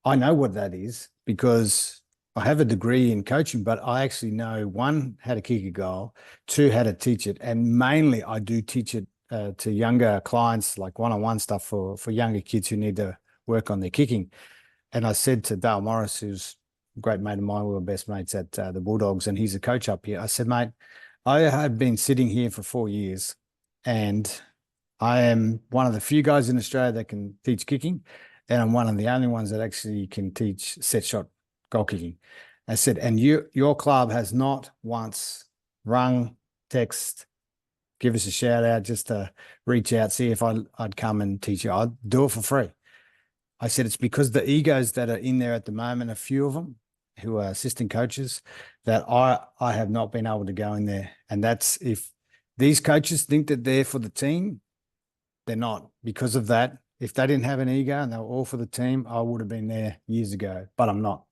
Speaker 1: I know what that is because I have a degree in coaching, but I actually know, one, how to kick a goal, two, how to teach it. And mainly I do teach it to younger clients, like one-on-one stuff for younger kids who need to work on their kicking. And I said to Dale Morris, who's a great mate of mine, we were best mates at the Bulldogs, and he's a coach up here. I said, mate, I have been sitting here for 4 years, and I am one of the few guys in Australia that can teach kicking, and I'm one of the only ones that actually can teach set shot goal kicking. I said, and your club has not once rung, text, give us a shout out just to reach out, see if I'd come and teach you. I'd do it for free. I said, it's because the egos that are in there at the moment, a few of them who are assistant coaches, that I have not been able to go in there. And that's, if these coaches think that they're for the team, they're not. Because of that, if they didn't have an ego and they were all for the team, I would have been there years ago, but I'm not.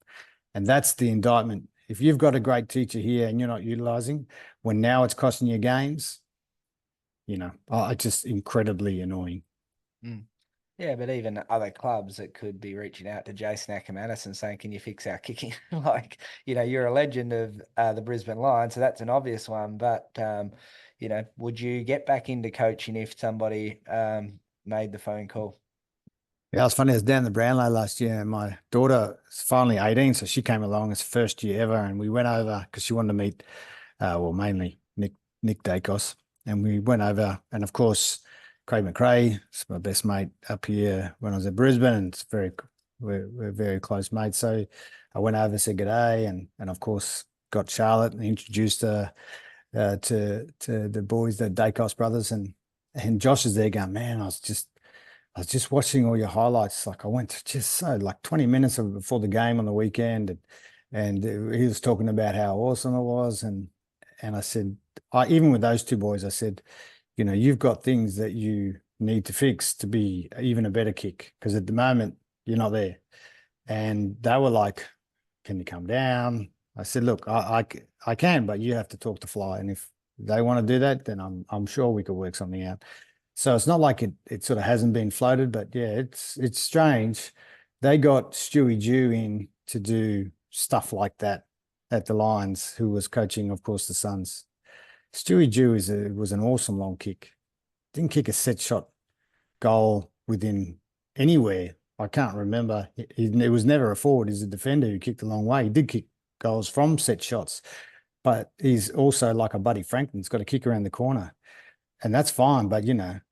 Speaker 1: And that's the indictment. If you've got a great teacher here and you're not utilizing, when now it's costing you games, it's just incredibly annoying.
Speaker 6: Mm. Yeah, but even other clubs that could be reaching out to Jason Akermanis and saying, can you fix our kicking? You're a legend of the Brisbane Lions, so that's an obvious one. But, would you get back into coaching if somebody made the phone call?
Speaker 1: Yeah, it was funny. I was down the Brownlow last year, and my daughter is finally 18, so she came along. It's first year ever, and we went over because she wanted to meet, mainly Nick Dacos, and we went over, and of course, Craig McRae is my best mate up here when I was at Brisbane, and we're very close mates. So I went over, said good day, and of course got Charlotte and introduced her to the boys, the Dacos brothers, and Josh is there going, man, I was just watching all your highlights. Like I went just so like 20 minutes before the game on the weekend, and he was talking about how awesome it was, and I said, even with those two boys, I said, you've got things that you need to fix to be even a better kick, because at the moment you're not there. And they were like, can you come down? I said, look, I can, but you have to talk to Fly, and if they want to do that, then I'm sure we could work something out. So it's not like it sort of hasn't been floated, but yeah, it's strange. They got Stewie Jew in to do stuff like that at the Lions, who was coaching, of course, the Suns. Stewie Jew was an awesome long kick. Didn't kick a set shot goal within anywhere. I can't remember. It was never a forward. He's a defender who kicked a long way. He did kick goals from set shots, but he's also like a Buddy Franklin. He's got a kick around the corner. And that's fine, but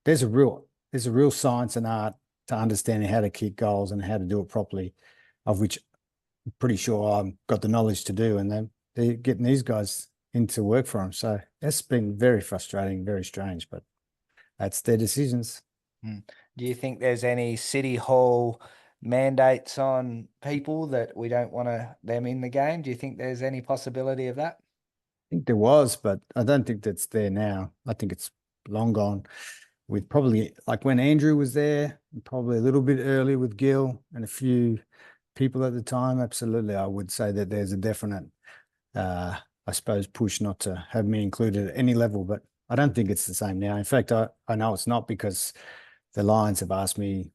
Speaker 1: there's a real science and art to understanding how to kick goals and how to do it properly, of which I'm pretty sure I've got the knowledge to do, and they're getting these guys into work for them. So that's been very frustrating, very strange, but that's their decisions.
Speaker 6: Do you think there's any City Hall mandates on people that we don't want them in the game? Do you think there's any possibility of that?
Speaker 1: I think there was, but I don't think that's there now. I think it's long gone, with probably like when Andrew was there, probably a little bit early with Gil and a few people at the time. Absolutely, I would say that there's a definite, I suppose, push not to have me included at any level, but I don't think it's the same now. In fact, I know it's not, because the Lions have asked me,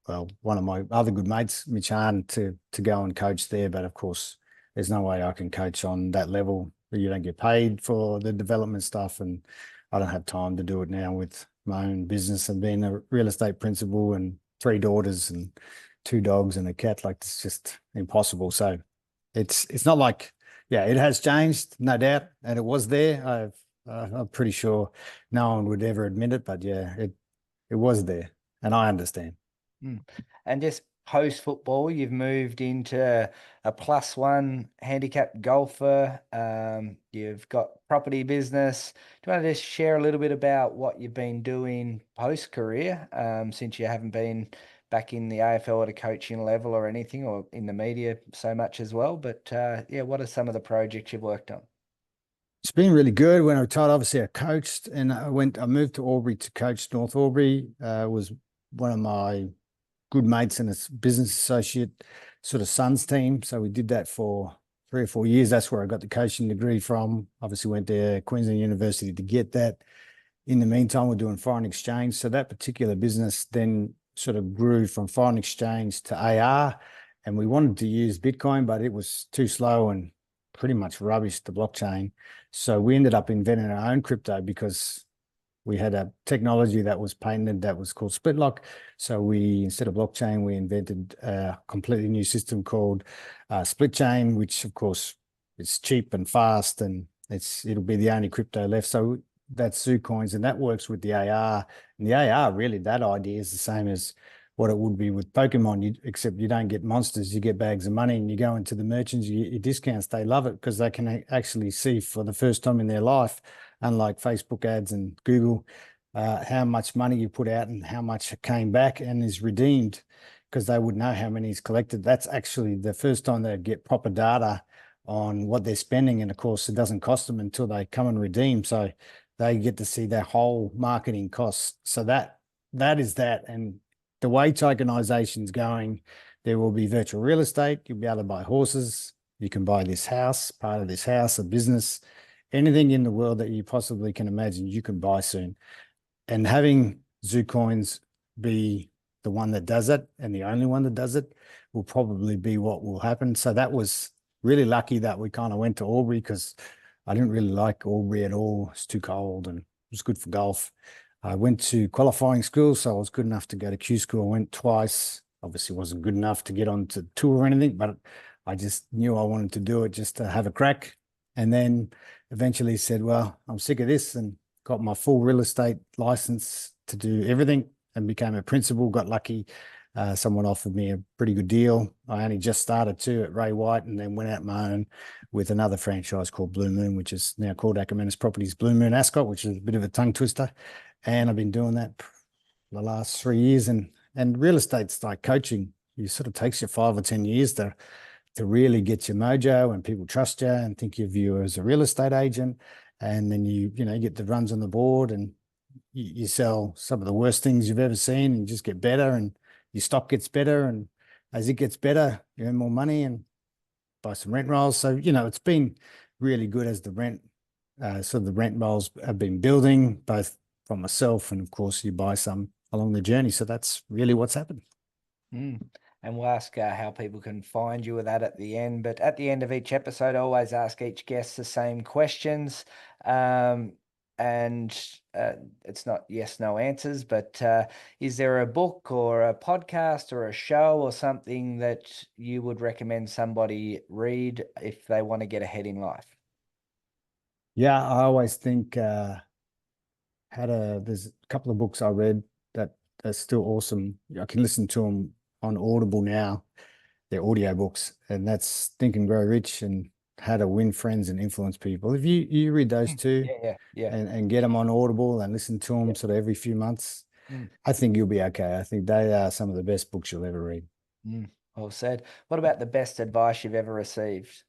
Speaker 1: well, one of my other good mates, Mitch Hahn, to go and coach there, but of course, there's no way I can coach on that level. You don't get paid for the development stuff, and I don't have time to do it now with my own business and being a real estate principal and 3 daughters and 2 dogs and a cat. Like, it's just impossible. So it's not like, yeah, it has changed, no doubt, and it was there. I'm pretty sure no one would ever admit it, but yeah, it was there, and I understand.
Speaker 6: And just post football, you've moved into a +1 handicap golfer. You've got property business. Do you want to just share a little bit about what you've been doing post career, since you haven't been back in the AFL at a coaching level or anything, or in the media so much as well? But what are some of the projects you've worked on?
Speaker 1: It's been really good. When I retired, obviously I coached, and I moved to Albury to coach North Albury. Was one of my good mates and a business associate sort of son's team. So we did that for 3 or 4 years. That's where I got the coaching degree from. Obviously went to Queensland University to get that. In the meantime, we're doing foreign exchange. So that particular business then sort of grew from foreign exchange to AR, and we wanted to use Bitcoin, but it was too slow and pretty much rubbish, the blockchain. So we ended up inventing our own crypto, because we had a technology that was patented that was called split lock. So we, instead of blockchain, we invented a completely new system called split chain, which of course is cheap and fast, and it'll be the only crypto left. So that's Zoocoins, and that works with the AR. And the AR, really, that idea is the same as what it would be with Pokemon, except you don't get monsters, you get bags of money, and you go into the merchants, you get your discounts. They love it because they can actually see for the first time in their life, unlike Facebook ads and Google, how much money you put out and how much came back and is redeemed, because they would know how many is collected. That's actually the first time they get proper data on what they're spending. And of course, it doesn't cost them until they come and redeem. So they get to see their whole marketing costs. So that is that. And the way tokenization's going, there will be virtual real estate. You'll be able to buy horses. You can buy this house, part of this house, a business, anything in the world that you possibly can imagine, you can buy soon. And having Zoocoins be the one that does it, and the only one that does it, will probably be what will happen. So that was really lucky that we kind of went to Albury, because I didn't really like Albury at all. It's too cold, and it was good for golf. I went to qualifying school, so I was good enough to go to Q school. I went twice. Obviously wasn't good enough to get onto tour or anything, but I just knew I wanted to do it just to have a crack. And then eventually said, well, I'm sick of this, and got my full real estate license to do everything, and became a principal. Got lucky. Someone offered me a pretty good deal. I only just started too at Ray White, and then went out my own with another franchise called Blue Moon, which is now called Akermanis Properties Blue Moon Ascot, which is a bit of a tongue twister. And I've been doing that the last 3 years. And real estate's like coaching. It sort of takes you 5 or 10 years to really get your mojo, and people trust you and think of you as a real estate agent. And then you get the runs on the board, and you sell some of the worst things you've ever seen, and you just get better, and your stock gets better. And as it gets better, you earn more money and buy some rent rolls. So, it's been really good as the rent rolls have been building, both from myself, and of course you buy some along the journey. So that's really what's happened.
Speaker 6: And we'll ask how people can find you with that at the end. But at the end of each episode, I always ask each guest the same questions. It's not yes, no answers, but is there a book or a podcast or a show or something that you would recommend somebody read if they want to get ahead in life?
Speaker 1: Yeah, I always think there's a couple of books I read that are still awesome. I can listen to them on Audible now. They're audio books, and that's Think and Grow Rich and How to Win Friends and Influence People. If you read those two, and get them on Audible and listen to them sort of every few months, I think you'll be okay. I think they are some of the best books you'll ever read.
Speaker 6: Well said. What about the best advice you've ever received?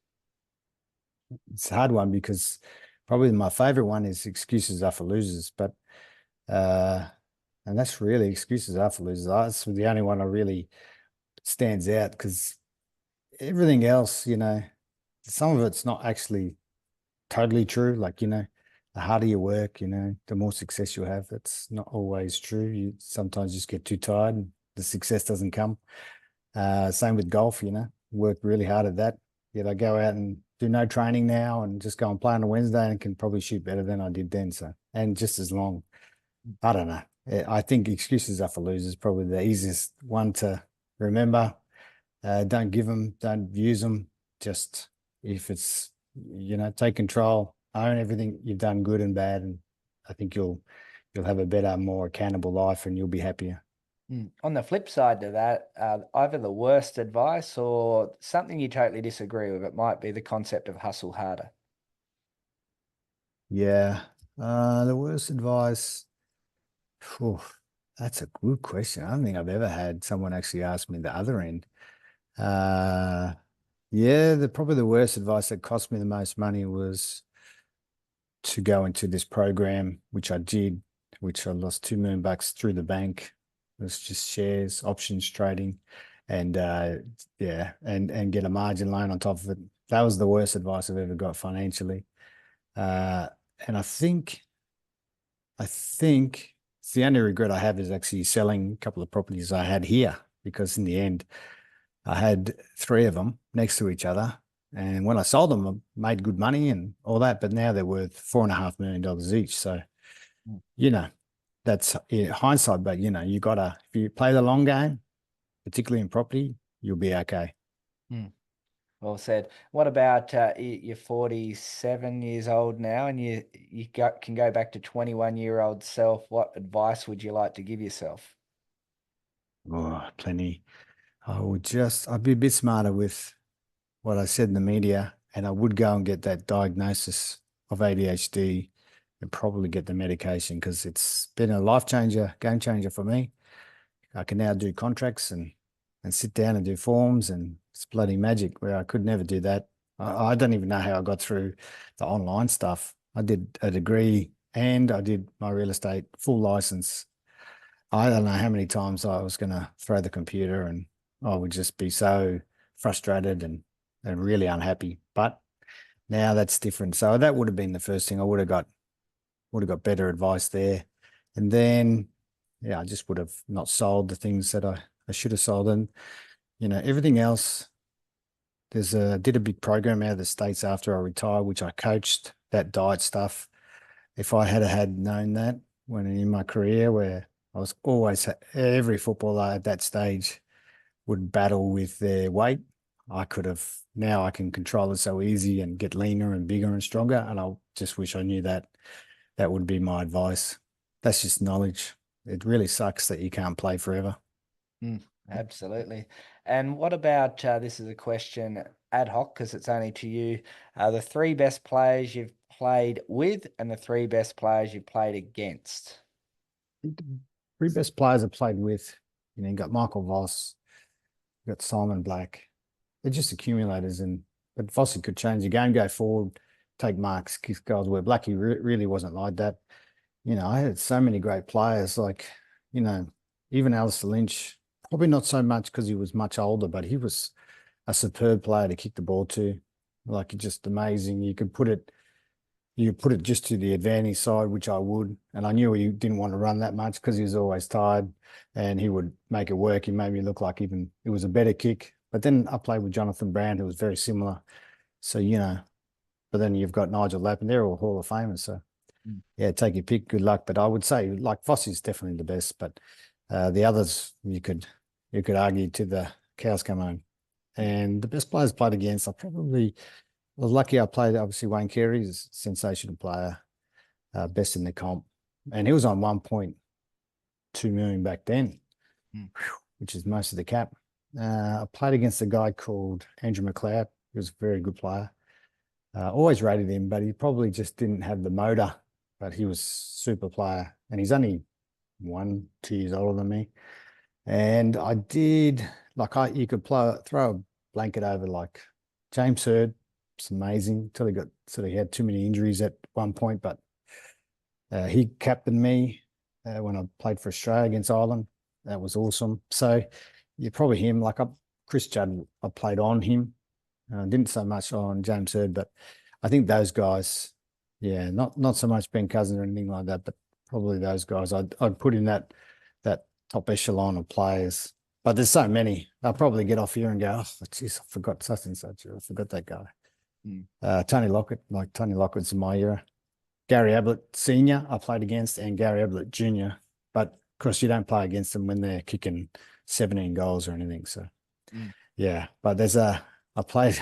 Speaker 1: It's a hard one, because probably my favorite one is Excuses Are for Losers, but and that's really Excuses Are for Losers. That's the only one I really stands out, because everything else, some of it's not actually totally true. Like, the harder you work, the more success you have. That's not always true. You sometimes just get too tired and the success doesn't come. Same with golf, work really hard at that. I go out and do no training now and just go and play on a Wednesday, and can probably shoot better than I did then. So, and just as long. I don't know. I think Excuses Are for Losers, probably the easiest one to remember. Don't give them, don't use them. Just, if it's, take control, own everything you've done, good and bad. And I think you'll have a better, more accountable life, and you'll be happier.
Speaker 6: On the flip side to that, either the worst advice or something you totally disagree with, it might be the concept of hustle harder.
Speaker 1: Yeah. The worst advice. That's a good question. I don't think I've ever had someone actually ask me the other end. Probably the worst advice that cost me the most money was to go into this program, which I did, which I lost $2 million through the bank. It was just shares, options trading, and and get a margin loan on top of it. That was the worst advice I've ever got financially. And I think it's the only regret I have is actually selling a couple of properties I had here, because in the end, I had 3 of them next to each other. And when I sold them, I made good money and all that, but now they're worth $4.5 million each. So you know, that's hindsight, but you gotta, if you play the long game, particularly in property, you'll be okay.
Speaker 6: Well said. What about you're 47 years old now, and can go back to 21-year-old self? What advice would you like to give yourself?
Speaker 1: Oh, plenty. I'd be a bit smarter with what I said in the media, and I would go and get that diagnosis of ADHD and probably get the medication, because it's been a life changer, game changer for me. I can now do contracts and sit down and do forms, and it's bloody magic, where I could never do that. I don't even know how I got through the online stuff. I did a degree and I did my real estate full license. I don't know how many times I was going to throw the computer, and I would just be so frustrated and really unhappy. But now that's different. So that would have been the first thing. I would have got better advice there. And then, yeah, I just would have not sold the things that I should have sold. And, everything else, did a big program out of the States after I retired, which I coached, that diet stuff. If I had known that when in my career, where I was always, every footballer at that stage would battle with their weight, now I can control it so easy and get leaner and bigger and stronger. And I just wish I knew that. That would be my advice. That's just knowledge. It really sucks that you can't play forever.
Speaker 6: Absolutely. And what about, this is a question ad hoc because it's only to you, the three best players you've played with and the three best players you've played against?
Speaker 1: Three best players I played with, you got Michael Voss, you got Simon Black. They're just accumulators, but Vossi could change the game, go forward, take marks, kick goals, where Blackie really wasn't like that. I had so many great players, like, even Alistair Lynch, probably not so much because he was much older, but he was a superb player to kick the ball to. Like, just amazing. You put it just to the advantage side, which I would. And I knew he didn't want to run that much because he was always tired, and he would make it work. He made me look like even it was a better kick. But then I played with Jonathan Brown, who was very similar. So, but then you've got Nigel Lappin, they're all Hall of Famers. So, yeah, take your pick. Good luck. But I would say, like, Vossi's definitely the best. But the others, you could argue to the cows come home. And the best players played against, I was lucky I played, obviously, Wayne Carey is a sensational player, best in the comp. And he was on 1.2 million back then, which is most of the cap. I played against a guy called Andrew McLeod. He was a very good player. Always rated him, but he probably just didn't have the motor, but he was a super player. And he's only 2 years older than me. And I did, you could throw a blanket over like James Hird. It's amazing till he had too many injuries at one point, but he captained me when I played for Australia against Ireland. That was awesome. So you're probably him. Chris Judd, I played on him. Didn't so much on James Hird, but I think those guys, yeah, not so much Ben Cousins or anything like that, but probably those guys I'd put in that top echelon of players. But there's so many. I'll probably get off here and go, oh, geez, I forgot such and such. I forgot that guy. Tony Lockett, Tony Lockett's in my era. Gary Ablett Senior, I played against, and Gary Ablett Junior. But of course, you don't play against them when they're kicking 17 goals or anything. So, yeah. But I played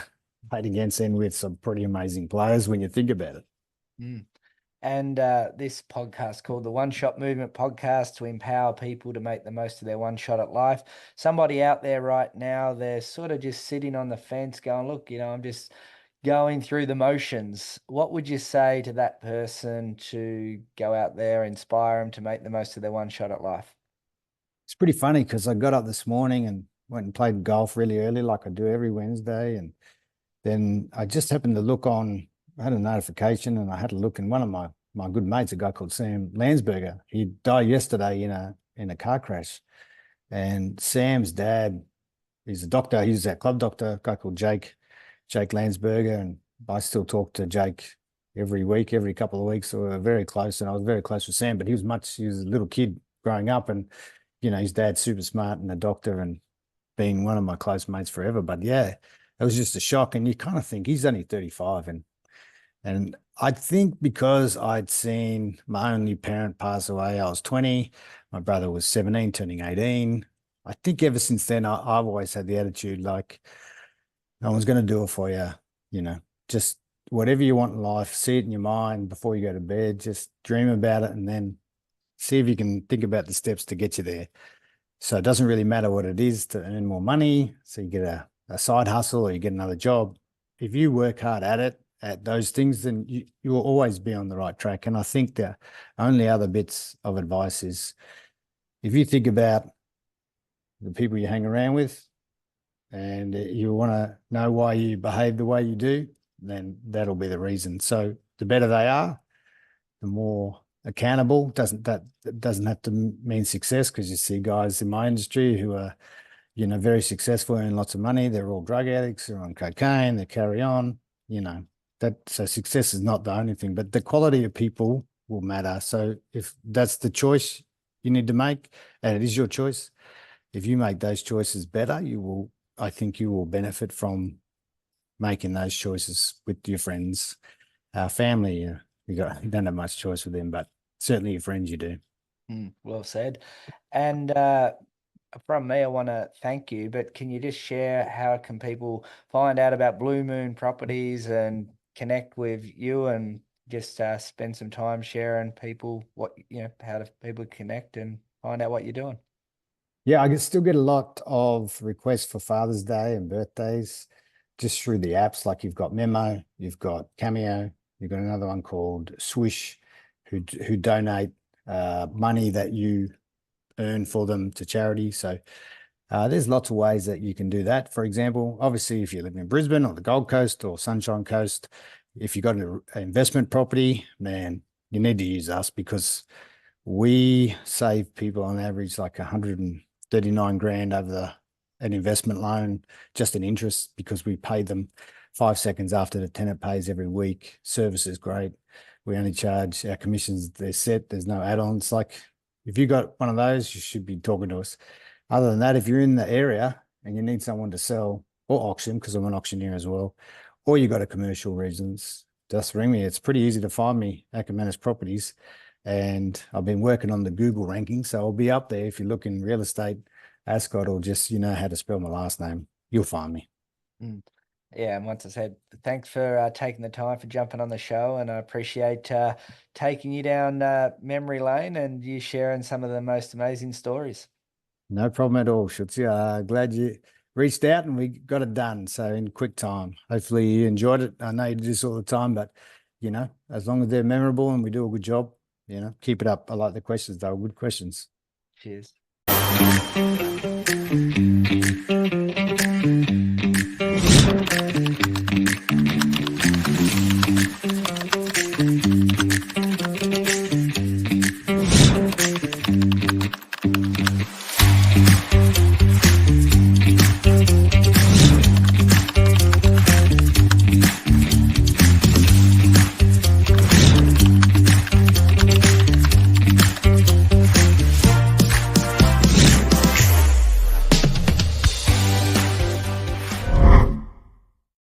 Speaker 1: against and with some pretty amazing players when you think about it.
Speaker 6: And this podcast called the One Shot Movement Podcast, to empower people to make the most of their one shot at life. Somebody out there right now, they're sort of just sitting on the fence going, look, I'm just going through the motions. What would you say to that person to go out there, inspire them to make the most of their one shot at life?
Speaker 1: It's pretty funny because I got up this morning and went and played golf really early, like I do every Wednesday. And then I just happened to look on, I had a notification, and I had a look, and one of my good mates, a guy called Sam Landsberger, he died yesterday in a car crash. And Sam's dad, he's a doctor, he's our club doctor, a guy called Jake Landsberger, and I still talk to Jake every week, every couple of weeks. So we're very close, and I was very close with Sam, but he was a little kid growing up, and his dad's super smart and a doctor and being one of my close mates forever. But yeah, it was just a shock. And you kind of think he's only 35, and And I think because I'd seen my only parent pass away, I was 20, my brother was 17, turning 18. I think ever since then, I've always had the attitude like, no one's going to do it for you. Just whatever you want in life, see it in your mind before you go to bed, just dream about it and then see if you can think about the steps to get you there. So it doesn't really matter what it is to earn more money. So you get a side hustle or you get another job. If you work hard at it, at those things, then you'll always be on the right track. And I think the only other bits of advice is if you think about the people you hang around with and you want to know why you behave the way you do, then that'll be the reason. So the better they are, the more accountable. That doesn't have to mean success, because you see guys in my industry who are, very successful and lots of money. They're all drug addicts, they're on cocaine, they carry on, so success is not the only thing, but the quality of people will matter. So if that's the choice you need to make, and it is your choice, if you make those choices better, I think you will benefit from making those choices with your friends, family. You don't have much choice with them, but certainly your friends you do.
Speaker 6: Well said. And from me, I want to thank you, but can you just share how can people find out about Blue Moon Properties and connect with you and just spend some time sharing people how do people connect and find out what you're doing?
Speaker 1: Yeah, I can still get a lot of requests for Father's Day and birthdays just through the apps. Like you've got Memo, you've got Cameo, you've got another one called Swish, who donate money that you earn for them to charity. So there's lots of ways that you can do that. For example, obviously, if you live in Brisbane or the Gold Coast or Sunshine Coast, if you've got an investment property, man, you need to use us, because we save people on average like 139 grand over an investment loan, just in interest, because we pay them 5 seconds after the tenant pays every week. Service is great. We only charge our commissions, they're set. There's no add-ons. Like if you got one of those, you should be talking to us. Other than that, if you're in the area and you need someone to sell or auction, because I'm an auctioneer as well, or you got a commercial residence, just ring me. It's pretty easy to find me, Akermanis Properties. And I've been working on the Google ranking, so I'll be up there. If you look in real estate, Ascot, or just how to spell my last name, you'll find me.
Speaker 6: Yeah, and once I said, thanks for taking the time for jumping on the show, and I appreciate taking you down memory lane and you sharing some of the most amazing stories.
Speaker 1: No problem at all, Schutzy. Glad you reached out and we got it done. So in quick time. Hopefully you enjoyed it. I know you do this all the time, but as long as they're memorable and we do a good job, keep it up. I like the questions. They were good questions.
Speaker 6: Cheers.